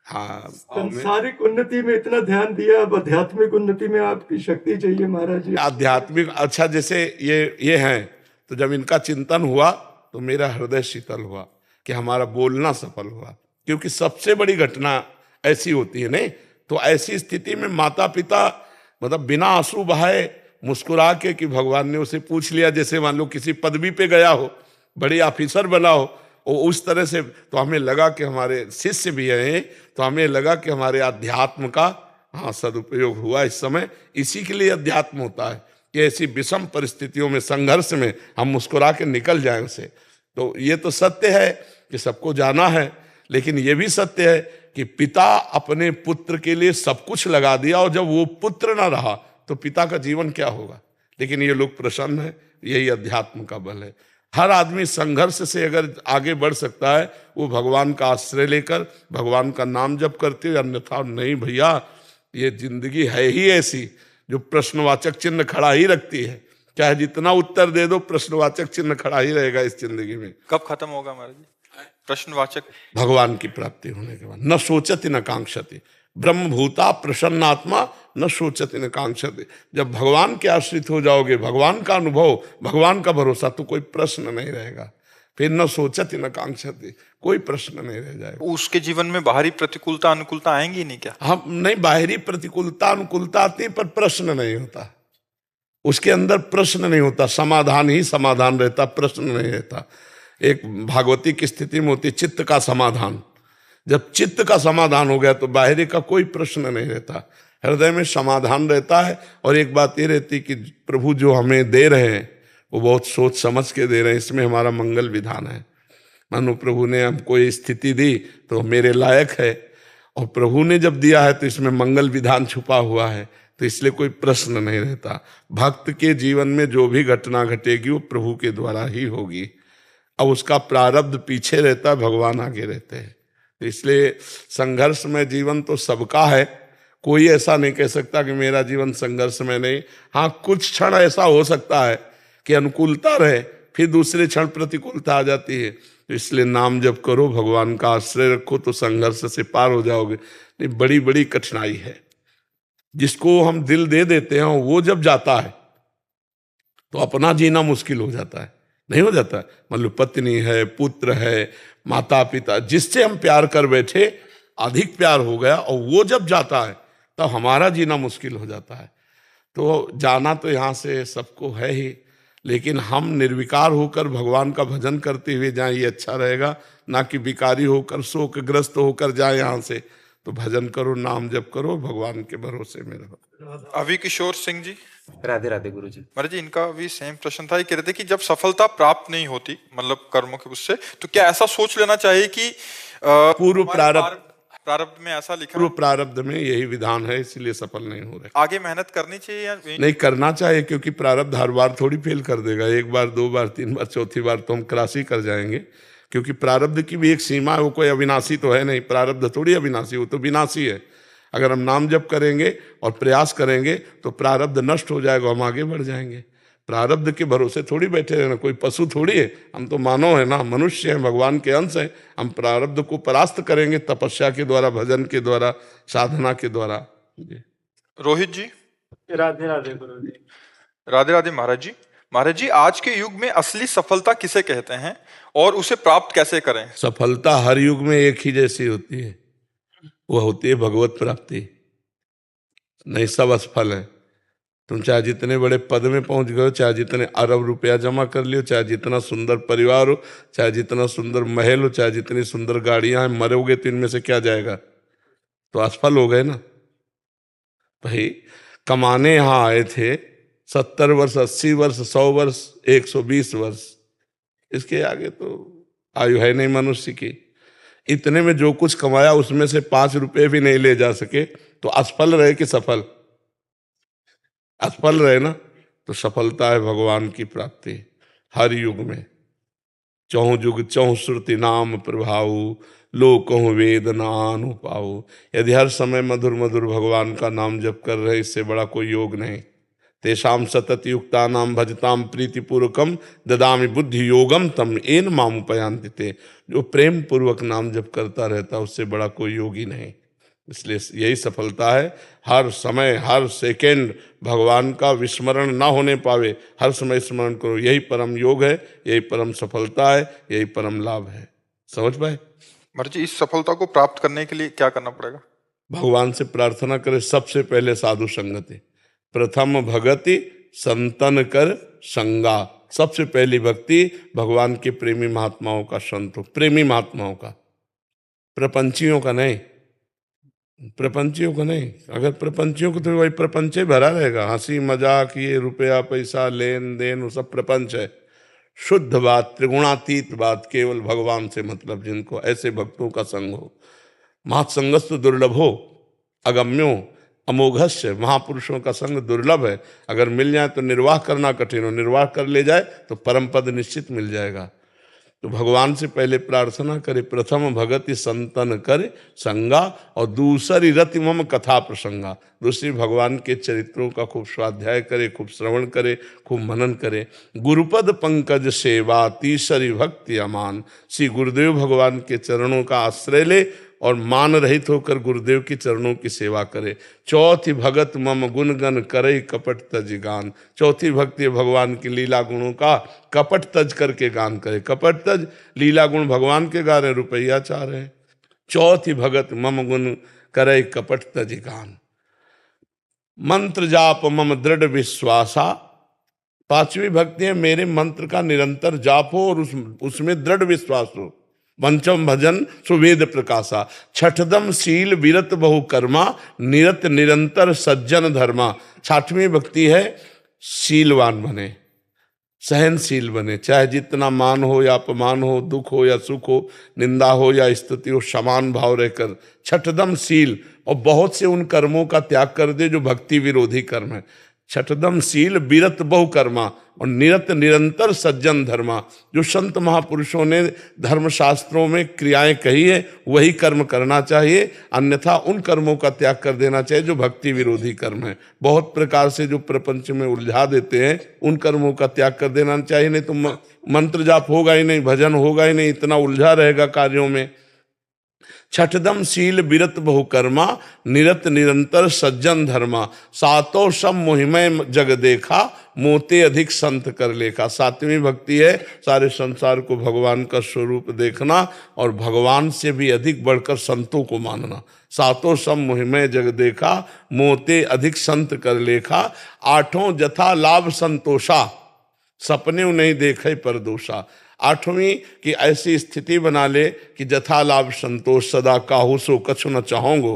हाँ सांसारिक उन्नति में इतना ध्यान दिया, अब आध्यात्मिक उन्नति में आपकी शक्ति चाहिए महाराज जी। आध्यात्मिक, अच्छा जैसे ये हैं, तो जब इनका चिंतन हुआ तो मेरा हृदय शीतल हुआ कि हमारा बोलना सफल हुआ। क्योंकि सबसे बड़ी घटना ऐसी होती है नहीं, तो ऐसी स्थिति में माता पिता मतलब बिना आंसू बहाए मुस्कुरा के कि भगवान ने उसे पूछ लिया, जैसे मान लो किसी पदवी पे गया हो, बड़े ऑफिसर बना हो, और उस तरह से, तो हमें लगा कि हमारे शिष्य भी हैं, तो हमें लगा कि हमारे अध्यात्म का हाँ सदुपयोग हुआ इस समय। इसी के लिए अध्यात्म होता है कि ऐसी विषम परिस्थितियों में, संघर्ष में हम मुस्कुरा के निकल जाएं उसे। तो ये तो सत्य है कि सबको जाना है, लेकिन ये भी सत्य है कि पिता अपने पुत्र के लिए सब कुछ लगा दिया, और जब वो पुत्र ना रहा तो पिता का जीवन क्या होगा। लेकिन ये लोग प्रसन्न है, यही अध्यात्म का बल है। हर आदमी संघर्ष से अगर आगे बढ़ सकता है, वो भगवान का आश्रय लेकर भगवान का नाम जप करते हुए, अन्यथा नहीं भैया, ये जिंदगी है ही ऐसी जो प्रश्नवाचक चिन्ह खड़ा ही रखती है। चाहे जितना उत्तर दे दो, प्रश्नवाचक चिन्ह खड़ा ही रहेगा इस जिंदगी में। कब खत्म होगा महाराज जी प्रश्नवाचक? भगवान की प्राप्ति होने के बाद। न सोचति न कांक्षति, ब्रह्मभूता प्रसन्नात्मा न सोचति न कांक्षति। जब भगवान के आश्रित हो जाओगे, भगवान का अनुभव, भगवान का भरोसा, तो कोई प्रश्न नहीं रहेगा। फिर न सोचति न कांक्षति, कोई प्रश्न नहीं रह जाएगा। उसके जीवन में बाहरी प्रतिकूलता अनुकूलता आएंगी नहीं क्या? हम नहीं, बाहरी प्रतिकूलता अनुकूलता आती, पर प्रश्न नहीं होता उसके अंदर, प्रश्न नहीं होता, समाधान ही समाधान रहता, प्रश्न नहीं रहता। एक भागवती की स्थिति में होती चित्त का समाधान। जब चित्त का समाधान हो गया तो बाहरी का कोई प्रश्न नहीं रहता, हृदय में समाधान रहता है। और एक बात ये रहती कि प्रभु जो हमें दे रहे हैं वो बहुत सोच समझ के दे रहे हैं, इसमें हमारा मंगल विधान है। मानो प्रभु ने हमको ये स्थिति दी तो मेरे लायक है, और प्रभु ने जब दिया है तो इसमें मंगल विधान छुपा हुआ है, तो इसलिए कोई प्रश्न नहीं रहता। भक्त के जीवन में जो भी घटना घटेगी वो प्रभु के द्वारा ही होगी। अब उसका प्रारब्ध पीछे रहता है, भगवान आगे रहते हैं। तो इसलिए संघर्ष में जीवन तो सबका है, कोई ऐसा नहीं कह सकता कि मेरा जीवन संघर्ष में नहीं। हाँ, कुछ क्षण ऐसा हो सकता है कि अनुकूलता रहे, फिर दूसरे क्षण प्रतिकूलता आ जाती है। तो इसलिए नाम जप करो, भगवान का आश्रय रखो, तो संघर्ष से पार हो जाओगे। नहीं, बड़ी बड़ी कठिनाई है। जिसको हम दिल दे देते हैं वो जब जाता है तो अपना जीना मुश्किल हो जाता है, नहीं हो जाता है। मतलब पत्नी है, पुत्र है, माता पिता, जिससे हम प्यार कर बैठे, अधिक प्यार हो गया, और वो जब जाता है तब हमारा जीना मुश्किल हो जाता है। तो जाना तो यहाँ से सबको है ही, लेकिन हम निर्विकार होकर भगवान का भजन करते हुए जाएं, ये अच्छा रहेगा, ना कि विकारी होकर शोकग्रस्त होकर जाए यहाँ से। तो भजन करो, नाम जप करो, भगवान के भरोसे में रहो। अभी किशोर सिंह जी। राधे राधे गुरु जी। महाराज जी इनका भी सेम प्रश्न था। ये कह रहे थे कि जब सफलता प्राप्त नहीं होती मतलब कर्मों के उससे, तो क्या ऐसा सोच लेना चाहिए कि पूर्व प्रारब्ध प्रारब्ध में ऐसा लिखा पूर्व है, प्रारब्ध में यही विधान है, इसलिए सफल नहीं हो रहे। आगे मेहनत करनी चाहिए या नहीं करना चाहिए, क्योंकि प्रारब्ध हर बार थोड़ी फेल कर देगा। एक बार, दो बार, तीन बार, चौथी बार तो हम क्रॉस ही कर जाएंगे, क्योंकि प्रारब्ध की भी एक सीमा है। वो कोई अविनाशी तो है नहीं, प्रारब्ध थोड़ी अविनाशी, वो तो विनाशी है। अगर हम नाम जप करेंगे और प्रयास करेंगे तो प्रारब्ध नष्ट हो जाएगा, हम आगे बढ़ जाएंगे। प्रारब्ध के भरोसे थोड़ी बैठे रहना, कोई पशु थोड़ी है, हम तो मानव है ना, मनुष्य हैं, भगवान के अंश हैं। हम प्रारब्ध को परास्त करेंगे तपस्या के द्वारा, भजन के द्वारा, साधना के द्वारा। जी। रोहित जी। राधे राधे गुरु जी। राधे राधे महाराज जी। महाराज जी, आज के युग में असली सफलता किसे कहते हैं और उसे प्राप्त कैसे करें? सफलता हर युग में एक ही जैसी होती है, वह होती है भगवत प्राप्ति। नहीं, सब असफल है। तुम चाहे जितने बड़े पद में पहुंच गए हो, चाहे जितने अरब रुपया जमा कर लियो, चाहे जितना सुंदर परिवार हो, चाहे जितना सुंदर महल हो, चाहे जितनी सुंदर गाड़ियां हैं, मरोगे तो इनमें से क्या जाएगा? तो असफल हो गए ना भाई। कमाने यहां आए थे 70 वर्ष, 80 वर्ष, 100 वर्ष, 120 वर्ष, इसके आगे तो आयु है नहीं मनुष्य की। इतने में जो कुछ कमाया उसमें से 5 रुपए भी नहीं ले जा सके, तो असफल रहे कि सफल? असफल रहे ना। तो सफलता है भगवान की प्राप्ति हर युग में। चौं जुग चौं श्रुति नाम प्रभाऊ, लोकों वेद नानु पाऊ। यदि हर समय मधुर मधुर भगवान का नाम जप कर रहे, इससे बड़ा कोई योग नहीं। तेषाम सतत युक्ता नाम भजताम प्रीतिपूर्वकम ददामि बुद्धि योगम तम एन मामुपयांति ते। जो प्रेम पूर्वक नाम जप करता रहता, उससे बड़ा कोई योगी नहीं। इसलिए यही सफलता है। हर समय, हर सेकेंड भगवान का विस्मरण ना होने पावे, हर समय स्मरण करो। यही परम योग है, यही परम सफलता है, यही परम लाभ है। समझ पाए? महाराज जी, इस सफलता को प्राप्त करने के लिए क्या करना पड़ेगा? भगवान से प्रार्थना करें। सबसे पहले साधु संगति, प्रथम भगति संतन कर संगा। सबसे पहली भक्ति भगवान के प्रेमी महात्माओं का, संत हो, प्रेमी महात्माओं का, प्रपंचियों का नहीं। प्रपंचियों को नहीं। अगर प्रपंचियों को, तो वही प्रपंचे भरा रहेगा, हंसी मजाक, ये रुपया पैसा लेन देन, वो सब प्रपंच है। शुद्ध बात, त्रिगुणातीत बात, केवल भगवान से मतलब जिनको, ऐसे भक्तों का संग हो। महत्संगस्तु दुर्लभो अगम्यो अमोघस्य। महापुरुषों का संग दुर्लभ है। अगर मिल जाए तो निर्वाह करना कठिन हो, निर्वाह कर ले जाए तो परम पद निश्चित मिल जाएगा। तो भगवान से पहले प्रार्थना करे, प्रथम भगति संतन करे संगा, और दूसरी रति मम कथा प्रसंगा। दूसरी भगवान के चरित्रों का खूब स्वाध्याय करे, खूब श्रवण करे, खूब मनन करे। गुरुपद पंकज सेवा तीसरी भक्ति अमान। श्री गुरुदेव भगवान के चरणों का आश्रय ले और मान रहित होकर गुरुदेव के चरणों की सेवा करे। चौथी भगत मम गुण गण करे कपट तज गान। चौथी भक्ति भगवान की लीला गुणों का कपट तज करके गान करे। कपट तज, लीला गुण भगवान के गा रहे, रुपया चाह रहे हैं। चौथी भगत मम गुण करे कपट तज गान। मंत्र जाप मम दृढ़ विश्वासा। पांचवी भक्ति है, मेरे मंत्र का निरंतर जाप हो और उसमें दृढ़ विश्वास हो। पंचम भजन सुवेद प्रकाशा। छठदम शील विरत बहु कर्मा, निरत निरंतर सज्जन धर्मा। छठवीं भक्ति है, शीलवान बने, सहनशील बने। चाहे जितना मान हो या अपमान हो, दुख हो या सुख हो, निंदा हो या स्तुति हो, समान भाव रहकर। छठदम शील, और बहुत से उन कर्मों का त्याग कर दे जो भक्ति विरोधी कर्म है। छठदम शील विरत बहु कर्मा, और निरत निरंतर सज्जन धर्मा। जो संत महापुरुषों ने धर्मशास्त्रों में क्रियाएं कही है, वही कर्म करना चाहिए, अन्यथा उन कर्मों का त्याग कर देना चाहिए जो भक्ति विरोधी कर्म है। बहुत प्रकार से जो प्रपंच में उलझा देते हैं, उन कर्मों का त्याग कर देना चाहिए। नहीं तो मंत्र जाप होगा ही नहीं, भजन होगा ही नहीं, इतना उलझा रहेगा कार्यों में। छठदम शील विरत बहुकर्मा, निरत निरंतर सज्जन धर्मा। सातों सब मोहिमय जग देखा, मोते अधिक संत कर लेखा। सातवीं भक्ति है, सारे संसार को भगवान का स्वरूप देखना और भगवान से भी अधिक बढ़कर संतों को मानना। सातों सब मोहिमय जग देखा, मोते अधिक संत कर लेखा। आठों जथा लाभ संतोषा, सपने नहीं देखे पर दोषा। आठवीं की ऐसी स्थिति बना ले कि जथा लाभ संतोष, सदा काहू सो कछु न चाहोगो।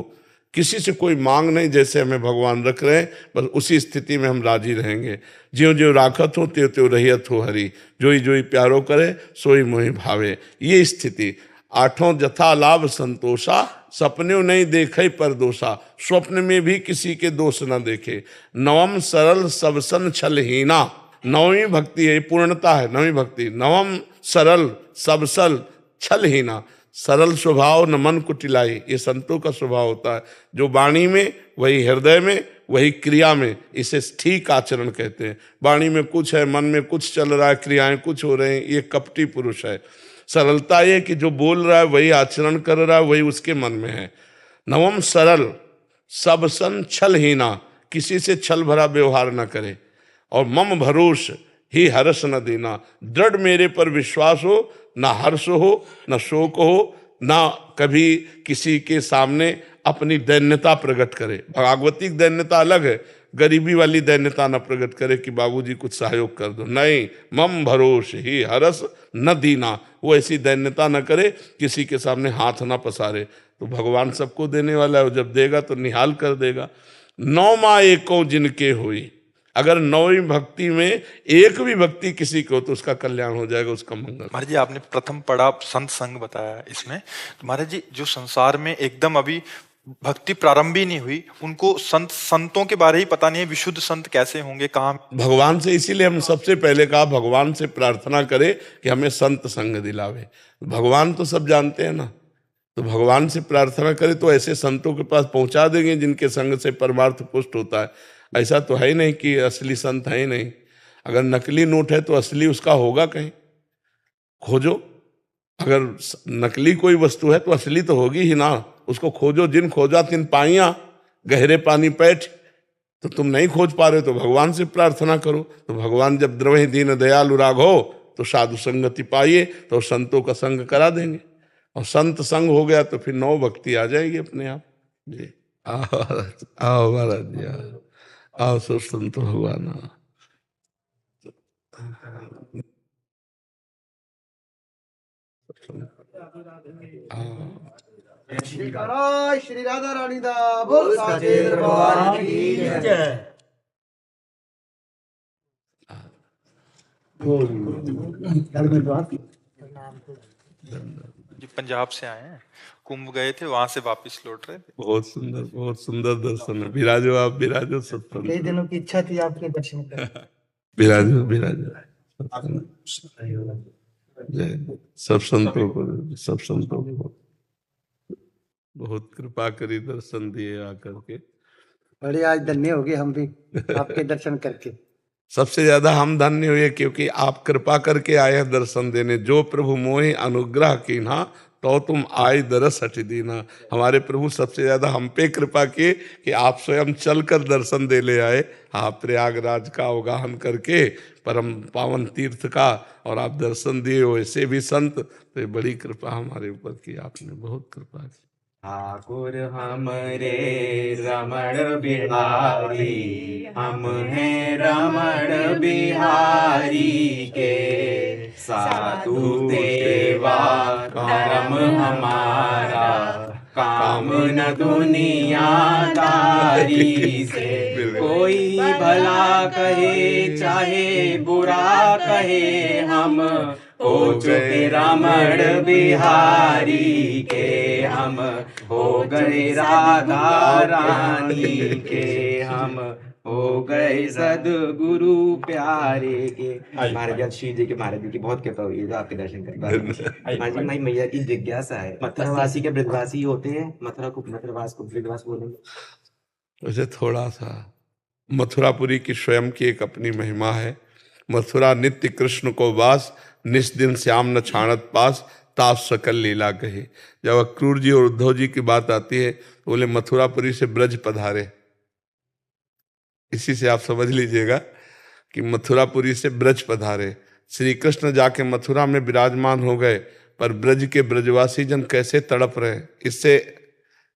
किसी से कोई मांग नहीं, जैसे हमें भगवान रख रहे हैं, बस उसी स्थिति में हम राजी रहेंगे। ज्यों ज्यों राखत हो त्यों त्यों रहियत हो हरि, जोई जोई प्यारो करे सोई मोहि भावे। ये स्थिति आठों जथा लाभ संतोषा, सपने नहीं देखे पर दोषा, स्वप्न में भी किसी के दोष न देखे। नवम सरल सबसन छलहीना, नवमी भक्ति है, पूर्णता है नवमी भक्ति। नवम सरल सबसल छलहीना, सरल स्वभाव न मन को टिलाई, ये संतों का स्वभाव होता है। जो वाणी में वही हृदय में वही क्रिया में, इसे ठीक आचरण कहते हैं। वाणी में कुछ है, मन में कुछ चल रहा है, क्रियाएं कुछ हो रहे हैं, ये कपटी पुरुष है। सरलता ये कि जो बोल रहा है वही आचरण कर रहा है, वही उसके मन में है। नवम सरल सब सन छलहीना, किसी से छल भरा व्यवहार न करे। और मम भरोस ही हर्ष न देना, दृढ़ मेरे पर विश्वास हो, ना हर्ष हो न शोक हो, ना कभी किसी के सामने अपनी दैन्यता प्रकट करे। भागवतिक दैन्यता अलग है, गरीबी वाली दैन्यता न प्रकट करे कि बाबूजी कुछ सहयोग कर दो, नहीं। मम भरोस ही हरस न दीना, वो ऐसी दैन्यता न करे, किसी के सामने हाथ ना पसारे। तो भगवान सबको देने वाला है, जब देगा तो निहाल कर देगा। नौ माँ एको जिनके हुई, अगर नौवीं भक्ति में एक भी भक्ति किसी को, तो उसका कल्याण हो जाएगा, उसका मंगल। महाराज जी, आपने प्रथम पड़ा संत संग बताया इसमें, तो महाराज जी जो संसार में एकदम अभी भक्ति प्रारंभ ही नहीं हुई, उनको संतों के बारे ही पता नहीं है, विशुद्ध संत कैसे होंगे, कहाँ। भगवान से, इसीलिए हम सबसे पहले कहा भगवान से प्रार्थना करें कि हमें संत संग दिलावे। भगवान तो सब जानते हैं ना, तो भगवान से प्रार्थना करें तो ऐसे संतों के पास पहुंचा देंगे जिनके संग से परमार्थ पुष्ट होता है। ऐसा तो है ही नहीं कि असली संत है ही नहीं। अगर नकली नोट है तो असली उसका होगा कहीं, खोजो। अगर नकली कोई वस्तु है तो असली तो होगी ही ना, उसको खोजो। जिन खोजा तिन पाइया, गहरे पानी पैठ। तो तुम नहीं खोज पा रहे तो भगवान से प्रार्थना करो। तो भगवान जब द्रवहि दीन दयालु राघो, तो साधु संगति पाइए, तो संतों का संग करा देंगे। और संत संग हो गया तो फिर नौ भक्ति आ जाएगी अपने आप जी। आओ महाराज जी, आओ सब संत भगवान। श्री राधा रानी दा बोल साचे दरबार की जय। जी पंजाब से आए हैं, कुंभ गए थे, वहां से वापस लौट रहे थे। बहुत सुंदर दर्शन है। विराजो, आप विराजो सत्संग। कई दिनों की इच्छा थी आपके दर्शन करने। विराजो विराजो। जय सब संतों को, सब संतों को बहुत कृपा करी, दर्शन दिए आकर के। बड़े आज धन्य हो गए हम भी आपके दर्शन करके। सबसे ज्यादा हम धन्य हुए क्योंकि आप कृपा करके आए हैं दर्शन देने। जो प्रभु मोहि अनुग्रह कीन्हा, तो तुम आए दरस हटि दीना। हमारे प्रभु सबसे ज्यादा हम पे कृपा किए कि आप स्वयं चलकर दर्शन दे ले आए। आप प्रयागराज का अवगाहन करके परम पावन तीर्थ का, और आप दर्शन दिए वैसे भी संत, तो ये बड़ी कृपा हमारे ऊपर की आपने, बहुत कृपा की। ठाकुर हमरे रमण बिहारी, हम हैं रमण बिहारी के। साधु सेवा करम हमारा, काम न दुनियादारी से। कोई भला कहे चाहे बुरा कहे, हम हो चुके रमण बिहारी के। हम हो गए राधा रानी के, हम हो गए सदगुरु प्यारे के। महाराज श्री जी के, महाराज जी की बहुत कृपा हुई है, आपके दर्शन कर पाए। महाराज जी, मैं मैया की जिज्ञासा है, मथुरावासी के ब्रजवासी होते हैं, मथुरा को मथुरवास को ब्रजवास बोलेंगे। वैसे थोड़ा सा मथुरापुरी की स्वयं की एक अपनी महिमा है। मथुरा नित्य कृष्ण को वास, निस दिन श्याम न छाणत पास, तास सकल लीला कहे। जब अक्रूर जी और उद्धव जी की बात आती है तो बोले मथुरापुरी से ब्रज पधारे। इसी से आप समझ लीजिएगा कि मथुरापुरी से ब्रज पधारे। श्री कृष्ण जाके मथुरा में विराजमान हो गए, पर ब्रज के ब्रजवासी जन कैसे तड़प रहे,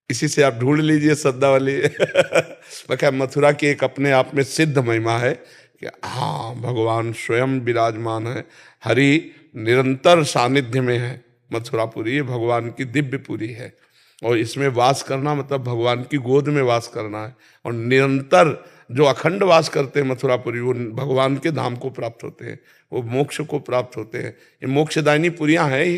इसी से आप ढूंढ लीजिए श्रद्धा वाली। बल्कि मथुरा की एक अपने आप में सिद्ध महिमा है कि हाँ, भगवान स्वयं विराजमान है। हरि निरंतर सानिध्य में है। मथुरापुरी ये भगवान की दिव्यपुरी है, और इसमें वास करना मतलब भगवान की गोद में वास करना है। और निरंतर जो अखंड वास करते हैं मथुरापुरी, वो भगवान के धाम को प्राप्त होते हैं, वो मोक्ष को प्राप्त होते हैं। ये मोक्षदायिनी पुरियां हैं ही,